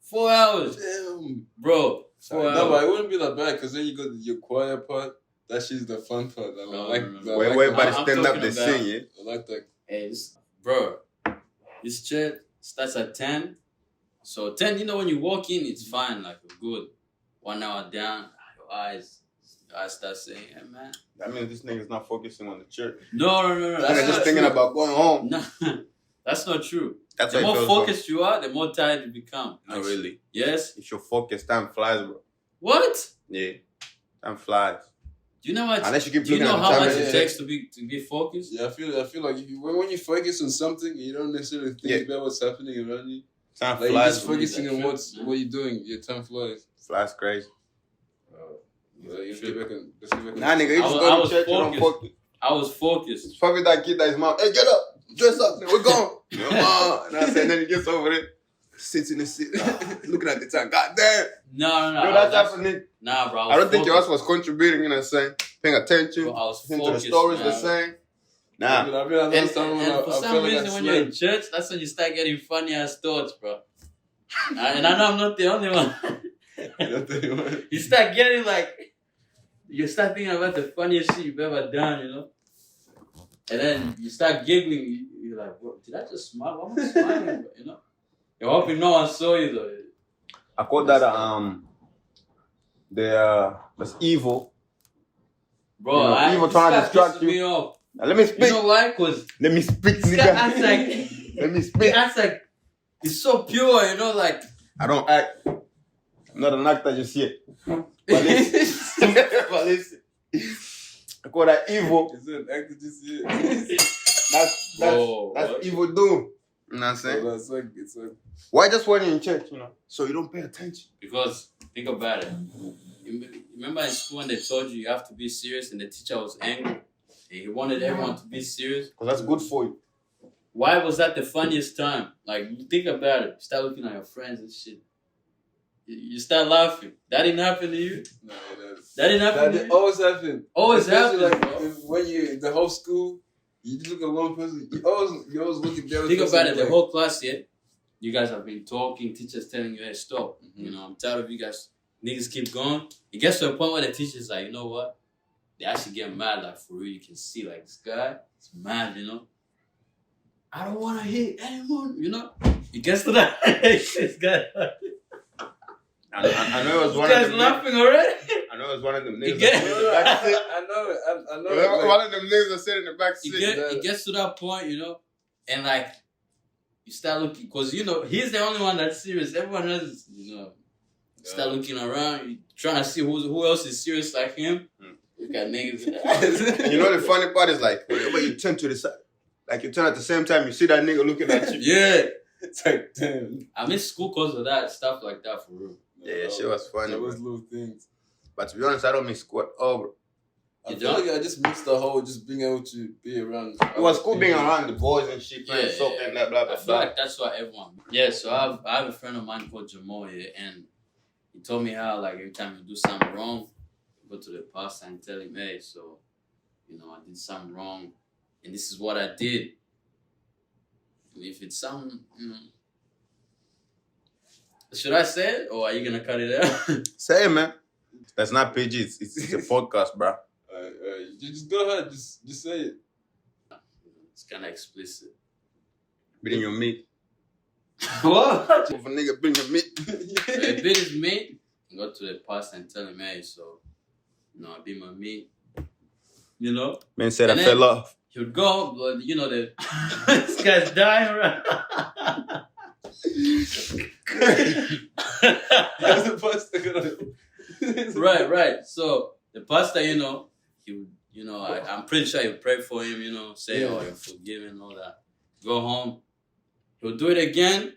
4 hours. Damn. Bro, 4 hours. No, but it wouldn't be that bad because then you go to your choir part. That shit's the fun part. Where everybody stand up, they sing, yeah? I like that. Hey, bro, this church starts at 10. So 10, you know, when you walk in, it's fine, like, good. 1 hour down, your eyes start saying, hey, man. That means this nigga's not focusing on the church. No. That's just thinking about going home. No, that's not true. That's the more focused you are, the more tired you become. Not really. Yes? If you're focused, time flies, bro. What? Yeah. Time flies. Do you know what? Unless you keep do you know how much it yeah. takes to be focused? Yeah, I feel like if when you focus on something, you don't necessarily think about what's happening around you. Time like flies. You're just focusing on what you're doing. Your time flies. Flies crazy. Let's get back on. Nah, nigga, you just go to church, you don't focus. I was focused. It's probably that kid that his mom, hey, get up, dress up, we're going. And I said, then he gets over there, sits in the seat, looking at the time. God damn. No. Yo, that's happening. Nah, bro. I don't think your ass was contributing, you know what I'm saying? Paying attention. Bro, I was to focused, the stories man. they're saying. Nah. And for some reason, when you're in church, that's when you start getting funny ass thoughts, bro. And I know I'm not the only one. You start getting like, you start thinking about the funniest shit you've ever done, you know? And then you start giggling. You're like, bro, did I just smile? Why am I smiling? You know? You're hoping no one saw you though. I call that that's evil. Bro, you know, evil trying to distract you. Me off. Now, let me speak. You know why? Cause let me speak, nigga. Acts like, let me speak. Acts like it's so pure, you know, like I don't act. I'm not an actor just yet. But listen. I call that evil. Is it an actor just yet? That's evil doom. You know what I'm saying? Well, it's like why just when you're in church, you know? So you don't pay attention. Because think about it. You remember in school when they told you have to be serious and the teacher was angry and he wanted everyone to be serious? Because that's good for you. Why was that the funniest time? Like, you think about it. You start looking at your friends and shit. You start laughing. That didn't happen to you? No, that didn't happen to you? Always happen. Always happen. Like, when you, the whole school, you look at one person, you always look at the other person. Think about it, the whole class, yeah? You guys have been talking, teachers telling you, hey, stop. Mm-hmm. You know, I'm tired of you guys. Niggas keep going. It gets to a point where the teacher's like, you know what? They actually get mad, like, for real. You can see, like, this guy is mad, you know? I don't want to hit anyone, you know? It gets to that. This guy. I know it was one of them. You guys laughing already? I know it was one of them niggas. I know it. One of them niggas that sit in the back seat. It gets to that point, you know? And, like, you start looking, because, you know, he's the only one that's serious. Everyone else, you know, start looking around, you trying to see who else is serious like him. Look at niggas. You know the funny part is, like, whenever you turn to the side, like, you turn at the same time, you see that nigga looking at you. Yeah. It's like, damn. I miss school because of that, stuff like that, for real. Yeah, shit was funny. Those little things. But to be honest, I don't miss school at all, bro. I feel like I just missed the whole just being able to be around. It was cool being around the boys and shit, playing soccer and blah blah blah. I feel like that's what everyone. Yeah, so I have a friend of mine called Jamal, and he told me how like every time you do something wrong, you go to the pastor and tell him, hey, so I did something wrong, and this is what I did. And if it's something, should I say it or are you gonna cut it out? Say it, man. That's not PG. It's a podcast, bro. Just go ahead. Just say it. It's kind of explicit. Bring your meat. What? If a nigga bring your meat. So if it is meat, go to the pastor and tell him, hey, so I be my meat. Man said And I then fell off. He would go, but this guy's dying, right? How's the pastor gonna? Right. So the pastor, he would, I'm pretty sure he would pray for him, say, oh, you're forgiven, all that. Go home. He'll do it again.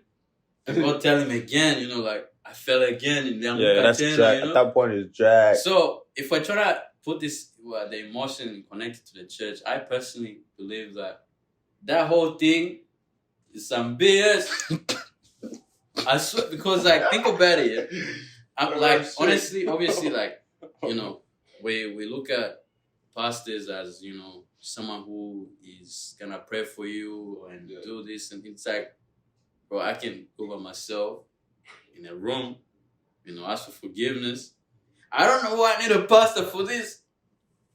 And go tell him again, like, I fell again. And then That's drag. At that point, it's drag. So if I try to put this, the emotion connected to the church, I personally believe that whole thing is some BS. I swear, because think about it. Yeah? I'm like, honestly, obviously, we look at pastors as someone who is gonna pray for you and do this, and it's like, bro, I can go by myself in a room, ask for forgiveness. I don't know why I need a pastor for this.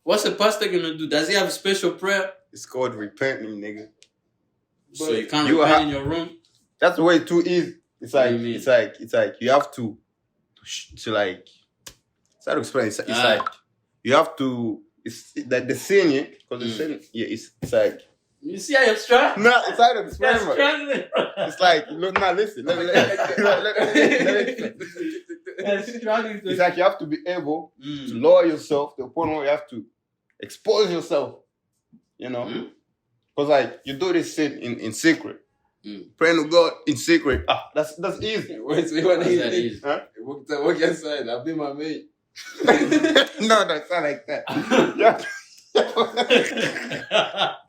What's a pastor gonna do? Does he have a special prayer? It's called repenting, nigga. So you can't repent in your room? That's way too easy. It's like you have to like. It's hard to explain. It's like you have to. It's like the sin, yeah, because the sin, it's like. You see how you're struggling? No, it's hard to explain. You're struggling. It's like look, now listen. Let me explain. It's like you have to be able to lower yourself to the point where you have to expose yourself. Because like you do this sin in secret. Praying to God in secret. That's easy. Wait, so you want that easy? Huh? Walk inside. I'll be my mate. No, that's not like that.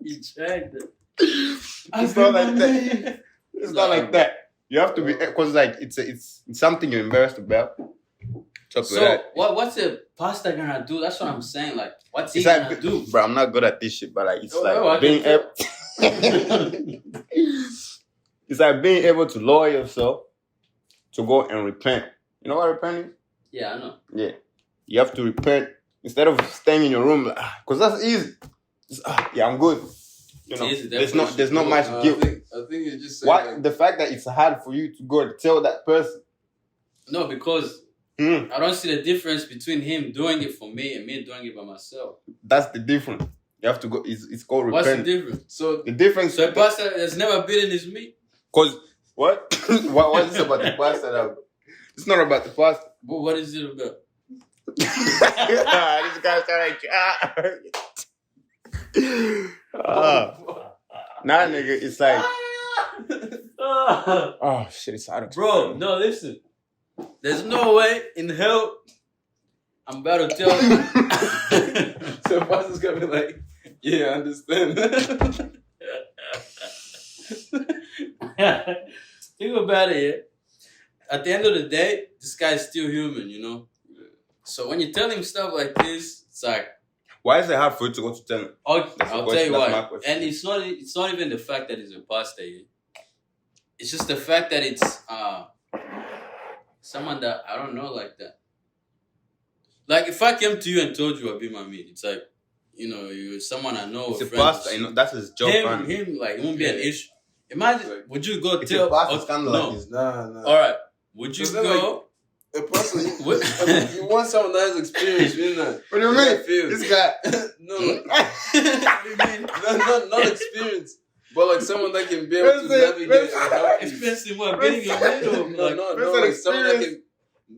You checked it. It's not like that. It's not like that. You have to be, because like it's something you're embarrassed about. So what's a pastor gonna do? That's what I'm saying. Like, what's he gonna do? Bro, I'm not good at this shit, but like it's like being able. It's like being able to lower yourself to go and repent. You know what repent is? Yeah, I know. Yeah, you have to repent instead of staying in your room, because that's easy. I'm good. There's not much guilt. I think it's just what the fact that it's hard for you to go and tell that person. No, because I don't see the difference between him doing it for me and me doing it by myself. That's the difference. You have to go. It's called repent. What's the difference? So the difference. So a pastor has never bitten his meat. Cause what? What is it about the pastor? It's not about the pastor. But what is it about? This guy's trying nah, nigga, it's like oh shit, it's hard. Bro, no, listen. There's no way in hell I'm about to tell you. So pastor's gonna be like, yeah, I understand. Think about it, yeah. At the end of the day, this guy's still human, So when you tell him stuff like this, it's like, why is it hard for you to go to tell him? I'll tell you why. And it's not even the fact that he's a pastor. It's just the fact that it's someone that I don't know like that. Like if I came to you and told you I'd be my mate, it's like, you're someone I know. It's a pastor, that's his job. Him, like, it won't be an issue. Imagine, would you go it's tell? A pastor's kind of no. like his, nah. All right, would you go? A person, you want someone that has experience, What do you mean? This guy. No. What do you mean? Not experience. But like someone that can be able to navigate. Experience in what? Getting your head over. No. Like someone that can.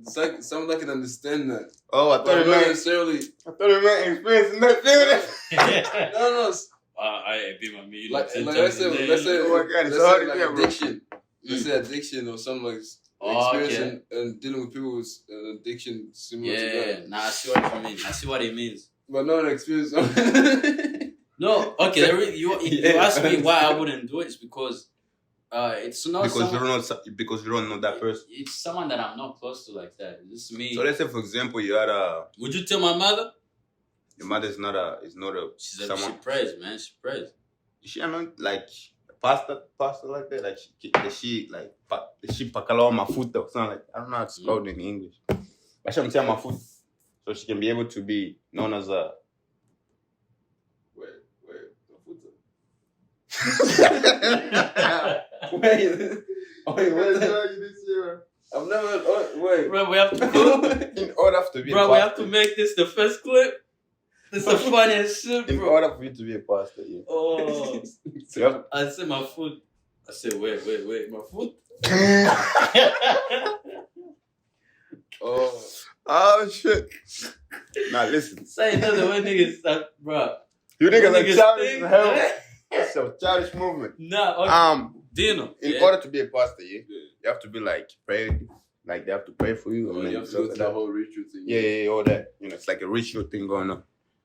It's like someone that can understand that. Oh, I thought it meant necessarily. I thought it meant experience in that field. No. I be my meat. Let's say addiction. Let's say addiction or something like experience and dealing with people with addiction similar to that. Nah, I see what you mean. I see what it means. but not an experience. No, okay. You ask me why I wouldn't do it. It's because it's not because you don't know that person. It's someone that I'm not close to like that. It's me. So let's say, for example, you had a. Would you tell my mother? Your mother is not a. She prays, man. She prays. Is she not like pastor like that? Like she pakalawa mafuta or something like. I don't know how it's called in English. But she mafuta, so she can be able to be known as a. Wait, what this year? I've never. Wait, bro, we have to go. In order to be. Bro, we have to make this the first clip. This is the funniest shit, bro. In order for you to be a pastor, yeah. Oh, So I said my foot. I said, wait, my foot. Oh shit. Now listen. Say another way, niggas start, bro. You niggas like childish think, as hell. It's a childish movement. Nah, okay. Dino. In order to be a pastor, you have to be like prayed. Like they have to pray for you. You have to go through the whole ritual thing. Yeah, all that. You know, it's like a ritual thing going on.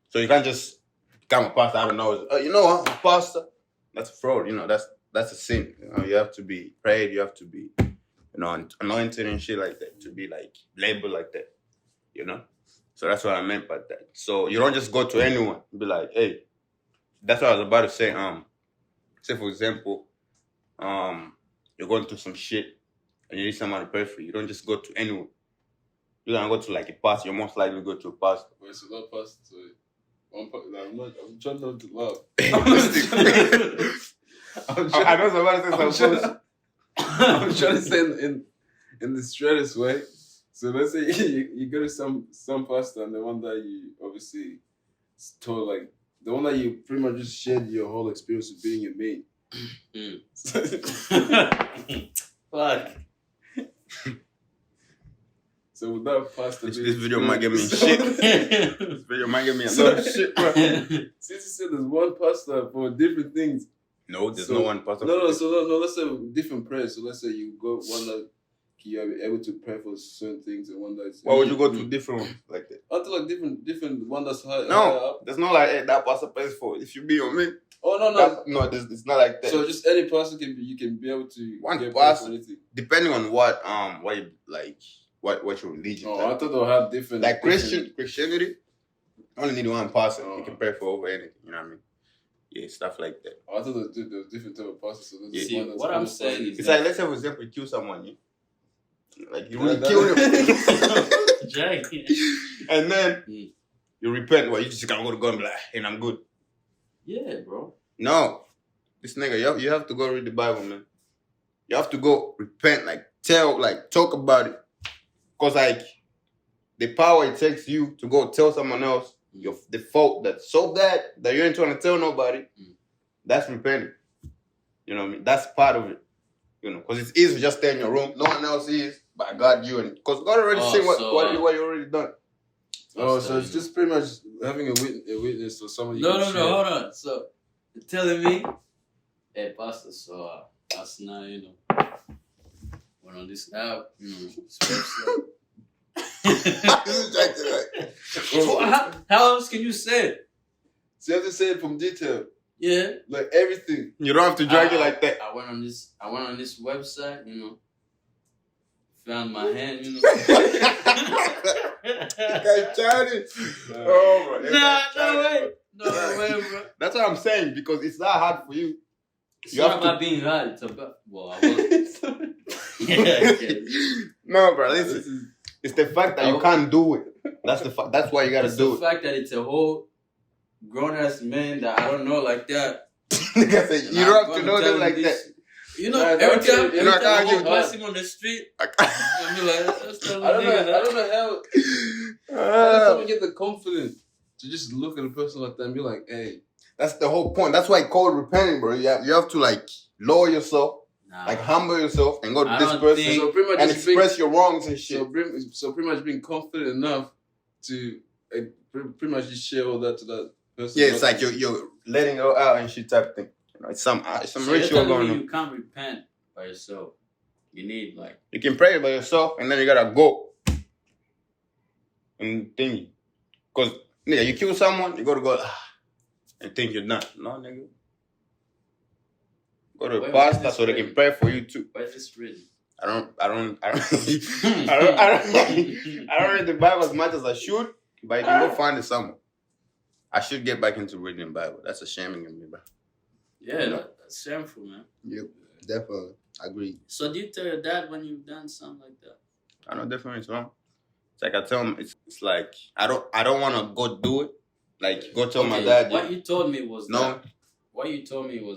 So you can't just become a pastor. I don't know. You know what? I'm a pastor. That's a fraud. You know, that's a sin. You know, you have to be prayed. You have to be, anointed and shit like that to be like labeled like that. You know. So that's what I meant by that. So you don't just go to anyone and be like, hey. That's what I was about to say. Say for example, you're going through some shit and you need someone to pray for you. You don't just go to anyone. You're gonna go to like a pastor. You're most likely to go to a pastor. Wait, so that pastor. I'm trying not to laugh. I know somebody says something. I'm trying to say in the straightest way. So let's say you go to some pastor and the one that you obviously told like the one that you pretty much just shared your whole experience of being a mate. Fuck. So with that pastor, this video might get me shit. This video might get me a lot of shit, bro. Since you said there's one pastor for different things. No, there's no one pastor. No. So let's say different prayers. So let's say you go one that you're able to pray for certain things, and one that's. Why would you go to different ones like that? I like different one that's high. No, there's no like hey, that pastor prays for. If you be on me. Oh no. It's not like that. So just any pastor you can be able to one pastor, depending on what you like. What your religion? Oh, I thought they'll have different. Like Christianity, only need one pastor. You can pray for over anything. You know what I mean? Yeah, stuff like that. Oh, I thought there was different type of pastors. So See, what I'm saying is, it's like let's say for example, you kill someone. Like you really kill him, and then you repent. Well, you just gotta go to God and be like, and I'm good. Yeah, bro. No, this nigga, you have to go read the Bible, man. You have to go repent, talk about it. Because, the power it takes you to go tell someone else the fault that's so bad that you ain't trying to tell nobody, that's repenting. You know what I mean? That's part of it. You know, because it's easy to just stay in your room. No one else is, but God, you. Because God already seen what you already done. Oh, so it's just pretty much having a witness or someone you No, hold on. So, you're telling me, hey, pastor, so last night, went on this app, how else can you say it? So you have to say it from detail. Yeah. Like everything. You don't have to drag it like that. I went on this website, found my hand, Oh, bro. No way, bro. That's what I'm saying, because it's not hard for you. It's not about being hard. It's about, I wasn't. No, bro. Listen, it's the fact that you can't do it. That's why you gotta do it. The fact that it's a whole grown ass man that I don't know like that. Nigga said you don't have to know them like that. Every time I walk past him on the street, I'm like, I don't know how someone get the confidence to just look at a person like that and be like, hey. That's the whole point. That's why it's called repenting, bro. You have to lower yourself, humble yourself, and go to this person so pretty much and express your wrongs and shit. So pretty much being confident enough to pretty much just share all that to that person. Yeah, it's like you're letting it out and shit type thing. It's some ritual going on. You can't repent by yourself. You need you can pray by yourself, and then you gotta go and thingy. Because Nigga, you kill someone, you gotta go and think you're done. No, nigga. Go to a pastor so they can pray for you too. Why is this written? I don't I don't read the Bible as much as I should, but you can go find it somewhere. I should get back into reading the Bible. That's a shaming of me, bro. Yeah, that's shameful, man. Yep, definitely. Agree. So do you tell your dad when you've done something like that? I know definitely it's wrong. It's like I tell him it's like I don't wanna go do it. Like go tell my dad. What you told me was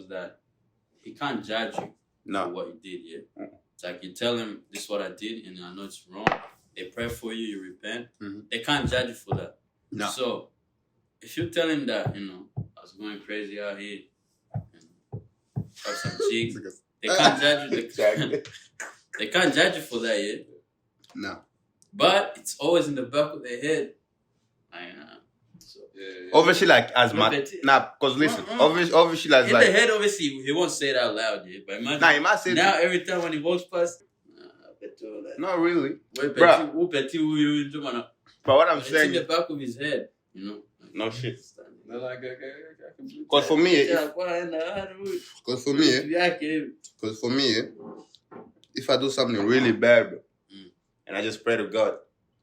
that he can't judge you for what you did, yeah? It's like you tell him this is what I did and I know it's wrong. They pray for you, you repent. Mm-hmm. They can't judge you for that. No. So if you tell him that, you know, I was going crazy out here and have some cheeks, they can't judge you. They can't judge you for that, yeah? No. But it's always in the back of their head. Obviously, like as much. Nah, because listen, obviously, like in the head, obviously, he won't say it out loud, yeah. But imagine, he might say now every time when he walks past, not really. But what I'm it's saying, in the back of his head, you know. No shit. Because for me, if I do something really bad, bro, and I just pray to God,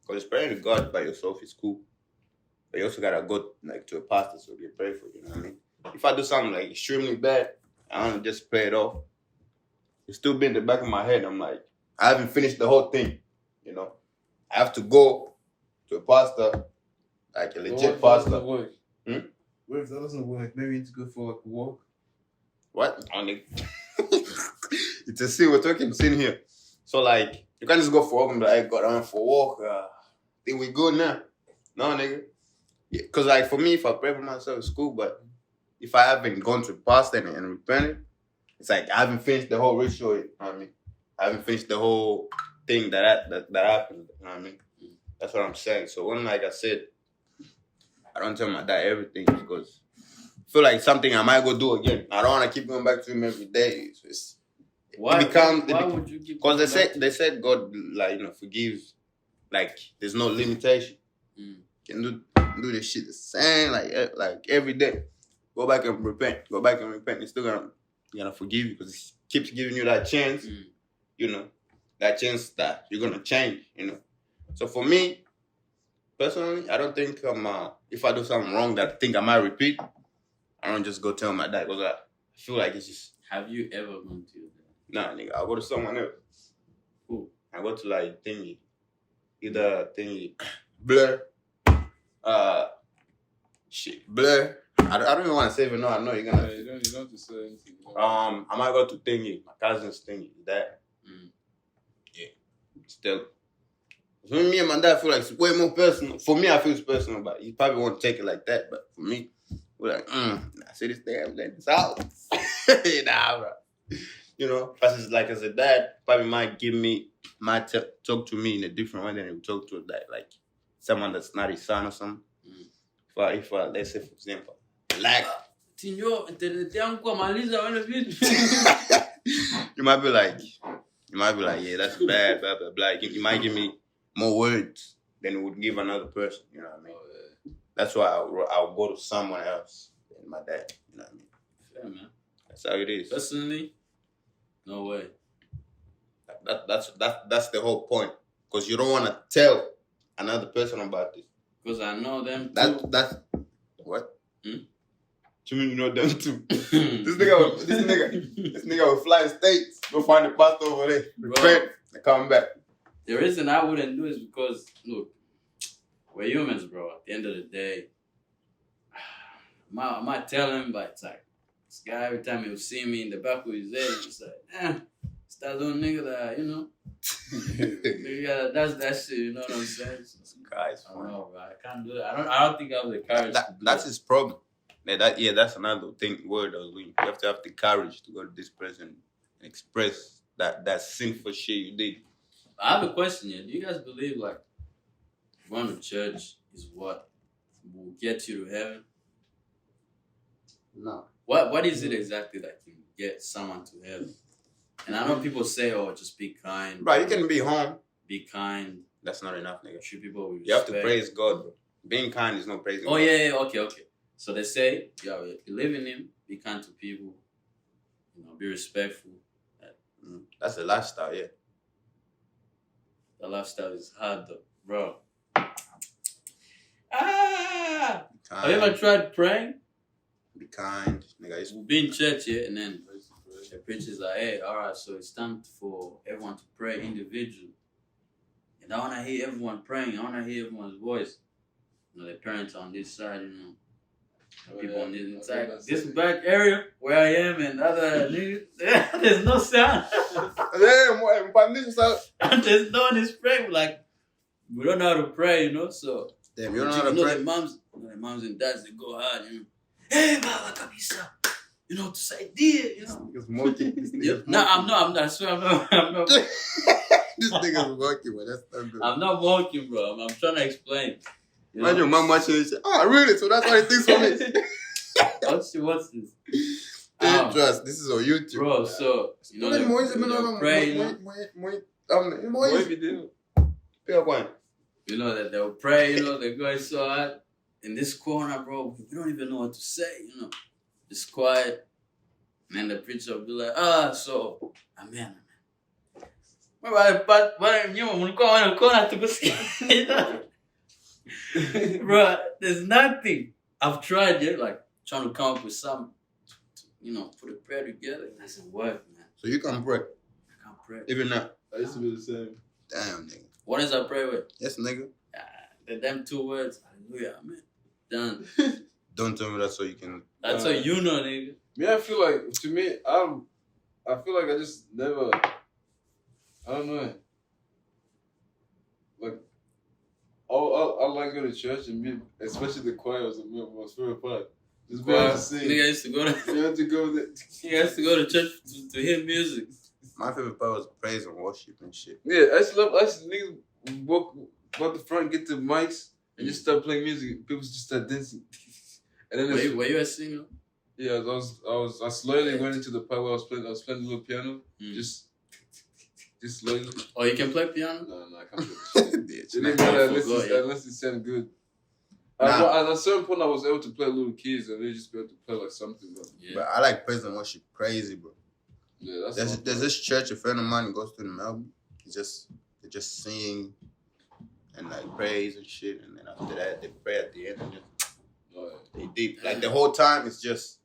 because praying to God by yourself is cool. But you also gotta go like to a pastor so they pray for you, you know what I mean? If I do something like extremely bad, I don't just pray it off. It's still been in the back of my head. I'm like, I haven't finished the whole thing, you know? I have to go to a pastor, like a legit pastor. What if that doesn't work? Maybe you need to go for like a walk. What? It's a sin. We're talking sin here. So like, you can't just go for a walk and be like, hey, God, I went for a walk. Think we good now? No, nigga. Because, like, for me, if I pray for myself, it's cool. But if I haven't gone to pastor and repented, it's like I haven't finished the whole ritual. You know what I mean? I haven't finished the whole thing that happened. You know what I mean? That's what I'm saying. So when, like I said, I don't tell my dad everything because I feel like something I might go do again. I don't want to keep going back to him every day. Why would you keep? Because they said God, like, you know, forgives. Like there's no limitation. Can do this shit the same like every day. Go back and repent. It's still gonna forgive you because it keeps giving you that chance. You know, that chance that you're gonna change. You know, so for me personally, I don't think if I do something wrong that I think I might repeat, I don't just go tell my dad because I feel like it's just. Have you ever gone to your dad? Nah, nigga, I'll go to someone else. Who? I go to like thingy, either thingy, Blur. Shit, Blur. I don't even want to say it. No, I know you're gonna. You don't have to say anything. I might go to thingy, my cousin's thingy, that. Yeah, still. For me and my dad, I feel like it's way more personal. For me, I feel it's personal, but you probably won't take it like that. But for me, we're like, I see this thing, I'm letting this out. Nah, bro. You know, because like as a dad, probably might talk to me in a different way than he would talk to a dad, like someone that's not his son or something. If let's say, for example, like you might be like, yeah, that's bad, blah blah blah. You might give me more words than it would give another person. You know what I mean? That's why I'll go to someone else than my dad. You know what I mean? Fair, man. That's how it is. Personally, no way. That's the whole point, because you don't want to tell another person about this. Because I know them too. That's what? You mean you know them too? This nigga will fly states, go find the pastor over there, repent, and come back. The reason I wouldn't do is because, look, we're humans, bro. At the end of the day, I might tell him, but it's like, this guy, every time he'll see me in the back of his head, it's like, it's that little nigga that, you know, that's that shit, you know what I'm saying? Guys, I don't know, bro. I can't do that. I don't think I have the courage to do that. That's his problem. That's another word I was doing. You have to have the courage to go to this person and express that sinful shit you did. I have a question here. Do you guys believe like going to church is what will get you to heaven? No. What is it exactly that can get someone to heaven? And I know people say, "Oh, just be kind." Bro, you can be home. Be kind. That's not enough, nigga. Treat people with respect. You have to praise God, bro. Being kind is not praising Oh God. yeah, okay. So they say, yeah, if you live in Him, be kind to people. Be respectful. That's a lifestyle, yeah. The lifestyle is hard though, bro. Ah! Have you ever tried praying? Be kind. Nigga, We'll be in church here, and then the preacher's like, hey, alright, so it's time for everyone to pray individually. And I want to hear everyone praying. I want to hear everyone's voice. The parents on this side, people on this side. This back area where I am and other niggas, there's no sound. There's no one is praying. Like, we don't know how to pray, so. Damn, you don't know how to pray? The moms and dads, they go hard, Hey, Baba Kabisa. To say dear, Nigga's mocking. No, I'm not. I swear I'm not. This nigga's mocking, man. That's not good. I'm not mocking, bro. I'm trying to explain. Imagine your mom watching this shit. Oh, really? So that's why he thinks for me. What's this? Trust, this is on YouTube. Bro, so, they pray, that they'll pray, they're going so hard. In this corner, bro, we don't even know what to say, Just quiet. And then the preacher will be like, amen. Bro, there's nothing. I've tried it, like trying to come up with something, put a prayer together. It doesn't work, man. So you can't pray? I can't pray. Even now? I used to be the same. Damn, nigga. What does I pray with? Yes, nigga. Them 2 words. Hallelujah, amen. Done. Don't tell me that so you can... That's what you know, nigga. I feel like, to me, I feel like I just never, I don't know. Like, I like going to church and be, especially the choir was my most favorite part. Just be able to sing. Nigga used to go to... You have to go there. He has to go to church to hear music. My favorite part was praise and worship and shit. Yeah, I just niggas walk the front, get the mics, and just start playing music. People just start dancing. And then were you a singer? Yeah, I slowly went into the part where I was playing a little piano. Just slowly. Oh, you can play piano? No, I can't play piano. It didn't matter unless it sounded good. At a certain point, I was able to play little keys, and they just be able to play like something. But I like praise and worship crazy, bro. Yeah, there's this church, a friend of mine goes to in Melbourne. They just sing and like praise and shit, and then after that they pray at the end and they deep. Like the whole time it's just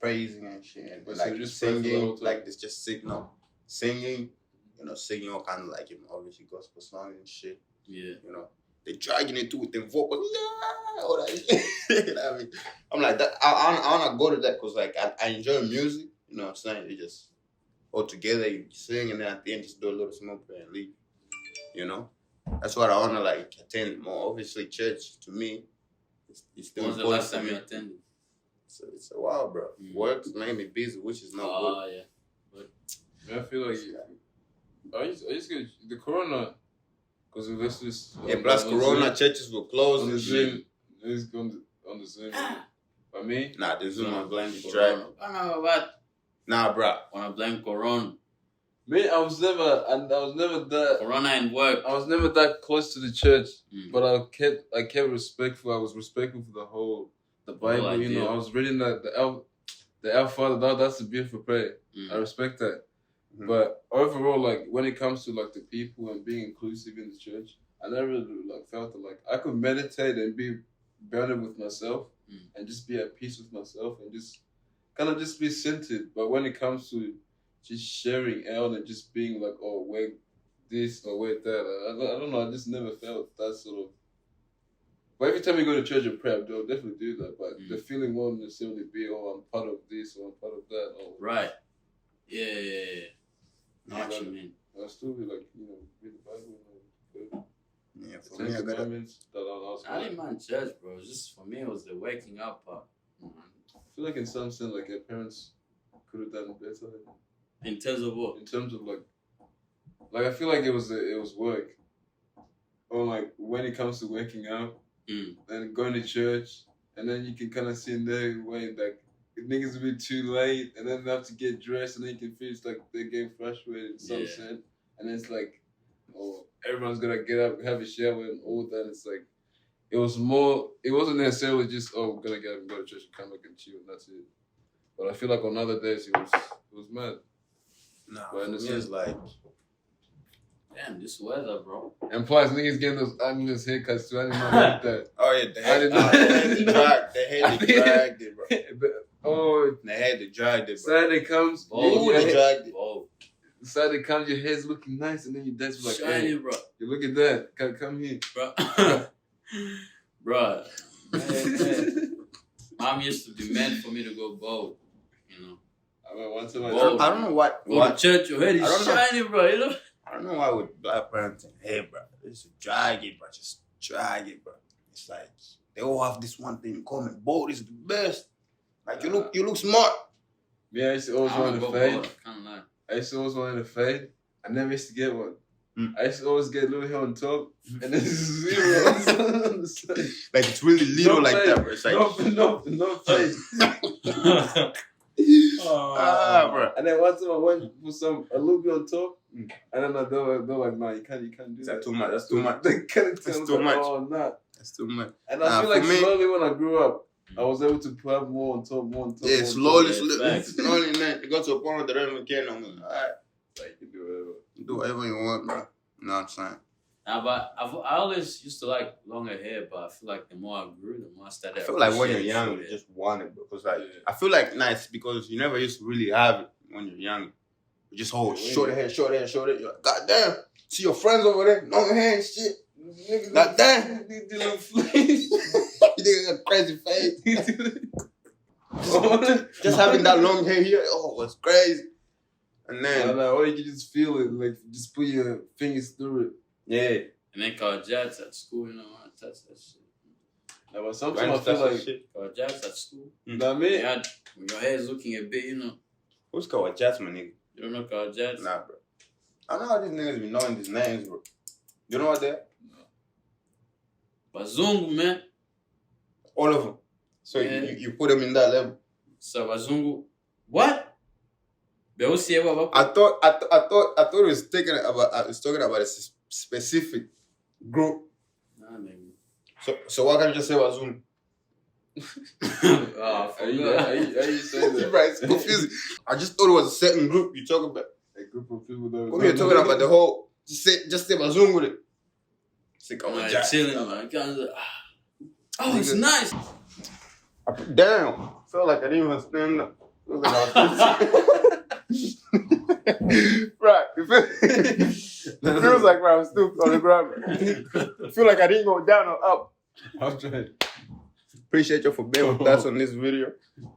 praising and shit, and like just singing, like it's just singing, singing all kind of like obviously gospel songs and shit. Yeah, they dragging it too with them vocals, all that shit. I mean, I'm like that. I wanna go to that because like I enjoy music. You know what I'm saying? They just all together, you sing, and then at the end just do a little small prayer and leave. That's what I wanna like attend more. Obviously, church to me, it's still important. When was the last time you attended? It's a while, bro. Work's made me busy, which is not good. Oh yeah. But I feel like I just get the corona because let's just plus corona churches were closed on the and Zoom. shit. It's going on the Zoom. By me? Nah, the Zoom on blame the Corona. track. I know what. Nah, bro. Wanna blame Corona? Me, I was never that. Corona and work. I was never that close to the church, but I kept respectful. I was respectful for the Bible. I was reading the Our Father. That's a beautiful prayer. I respect that. Mm-hmm. But overall, like when it comes to like the people and being inclusive in the church, I never really felt that like I could meditate and be better with myself and just be at peace with myself and just kind of just be centered. But when it comes to just sharing out and just being like, oh, wear this or wear that, I don't know. I just never felt that sort of. But every time you go to church and pray, I'll definitely do that. But the feeling won't necessarily be, oh, I'm part of this or I'm part of that. Or, right. Yeah. Know what you mean. I still be like, read the Bible. Yeah, for me, I didn't mind church, bro. Just for me, it was the waking up part. I feel like in some sense, like your parents could have done better. In terms of what? In terms of like I feel like it was work. Or like when it comes to waking up and going to church, and then you can kind of see in their way like niggas will be too late, and then they have to get dressed, and then you can feel it's like they're getting frustrated in some sense, and it's like, oh, everyone's gonna get up, have a shower, and all that. It's like it wasn't necessarily just, oh, we're gonna get up and go to church and come back and chill and that's it. But I feel like on other days it was mad. Nah, But in the sense, it's like, Damn, this weather, bro. and plus niggas getting those ugly haircuts too. I didn't know like that. oh yeah, they had to drag it, bro. Oh, They had to drag it, bro. Saturday comes, Oh, they dragged it. Oh, Saturday comes, your hair's looking nice, and then your dad's like, shiny, hey, bro. you look at that, come here. Bro. Bro. Mom used to demand for me to go bald, you know. I mean, once in I don't know what. Go to church, your head I don't is know. shiny, bro, you know. I don't know why with black parents and hey, bro, just drag it, bro. Just drag it, bro. It's like they all have this one thing in common. Bold is the best. Like you look smart. Yeah, I used to always want to go fade. bald, I can't lie. I used to always want to fade. I never used to get one. Mm. I used to always get little hair on top, and then zero on the side. Like it's really little No like fade. that, bro. It's like No fade. bro. And then one time I went for a little bit on top, and then they're like, nah, you can't do that. That's too much. That's too much. They couldn't tell That's me, too much. oh, nah. That's too much. And I feel like for me- slowly when I grew up, I was able to put more on top. Yeah, more slowly, on top. slowly, man. You got to a point where they don't even care no more. Alright, Like, you do whatever. do whatever you want, bro. You know what I'm saying? Nah, but I always used to like longer hair, but I feel like the more I grew, the more I started. I feel like when you're appreciating young, short you hair. just want it, because like Yeah. I feel like it's because you never used to really have it when you're young. You just hold short hair. You're like, God damn, see your friends over there, long hair and shit. God damn, These little flames. you nigga got a crazy face. Just having that long hair here, oh, it's crazy. And then Or you can just feel it, like just put your fingers through it. yeah, And then call jets at school, you know, I touch that shit. Like, but sometimes I feel like, Call jets at school. nah, me, Yeah, when your hair is looking a bit, you know. who's called Jets, my nigga? You don't know call jets? Nah, bro. I don't know how these niggas be knowing these names, bro. You know what they're? Bazungu, man. All of them. So Yeah. you put them in that level. So Bazungu, what? Beusi ewa I thought it was talking about a specific group. Nah, nigga. So why can't you just say Wazungu? Oh, are you saying that? Right, it's confusing. I just thought it was a certain group you talk about. A group of people that Come here talking about the whole. Just say Wazungu with it. Say Like, Jack. chilling, man. Oh, it's Nigga. nice. Damn, felt like I didn't even stand up. Felt like I was right. It feels like I was still on the ground. I feel like I didn't go down or up. I'm trying. Appreciate you for being with us on this video. You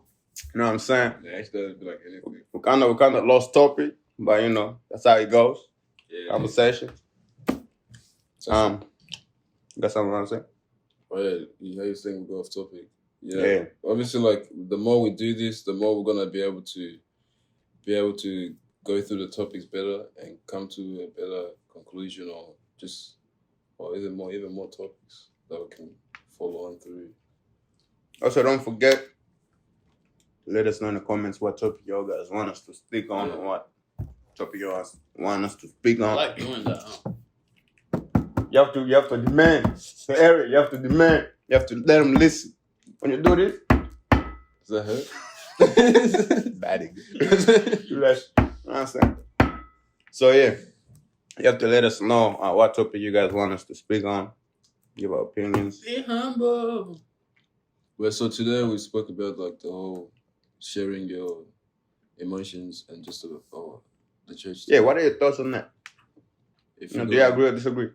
know what I'm saying? Yeah, actually, that'd be like anything. We kind of lost topic, but you know that's how it goes. Yeah. Conversation. Got something to say? Oh, yeah, you saying we go off topic. Yeah. Obviously, like the more we do this, the more we're gonna be able to go through the topics better and come to a better conclusion, or even more topics that we can follow on through. Also, don't forget. Let us know in the comments what topic y'all guys want us to speak on, Yeah. or what topic you guys want us to speak I on. like doing that, huh? You have to demand. So Eric, you have to demand. You have to let them listen. When you do this, Does that hurt? bad. Do that shit. You know what I'm saying? So yeah, you have to let us know what topic you guys want us to speak on. Give our opinions. Be humble. Well, so today we spoke about like the whole sharing your emotions and just the church. Yeah, what are your thoughts on that? If You know, you do you go- agree or disagree?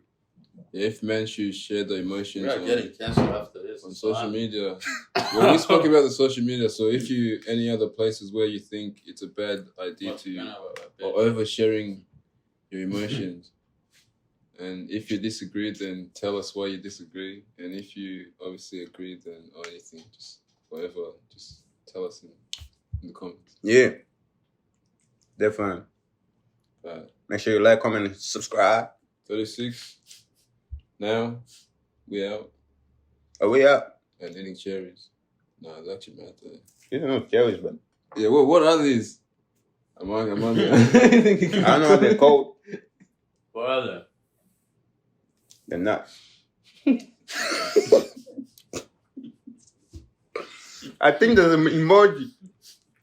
If men should share the emotions We are getting canceled after this. on social media. Well, we spoke about the social media, so if you any other places where you think it's a bad idea or oversharing your emotions, and if you disagree, then tell us why you disagree, and if you obviously agree, then or anything, just whatever, just tell us in the comments. Yeah, definitely. Make sure you like, comment, and subscribe. 36. Now we out Are we up? and eating cherries. Nah, it's actually mad there. You don't know cherries, but Yeah, what are these? I'm on there. I don't know what they're called. What are they? They're nuts. I think there's an emoji.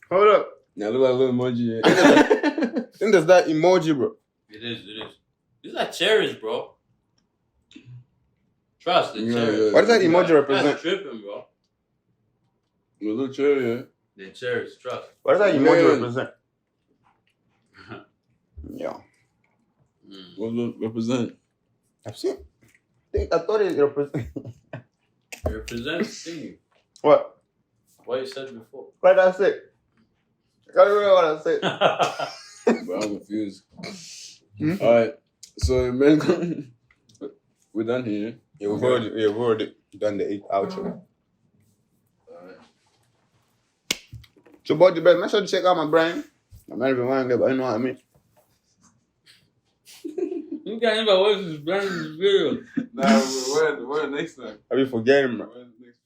Hold up. Yeah, look like a little emoji. I think there's that emoji, bro. It is. These are cherries, bro. Trust the cherries. What does that emoji represent? That's tripping, bro. A little cherry, yeah. The cherries, trust. What does that emoji represent? Yeah. What does it represent? I've seen. I thought it represent. It represents thingy. What? What you said before. What did I say? I can't remember what I said. Bro, I'm confused. Alright. So, man, we're done here. Yeah, we've already done the outro. Alright. So, boy, make sure to check out my brand. I'm not even wearing it, but you know what I mean. You can't even watch this brand new video. Nah, we're next time. I be forgetting, bro. We're next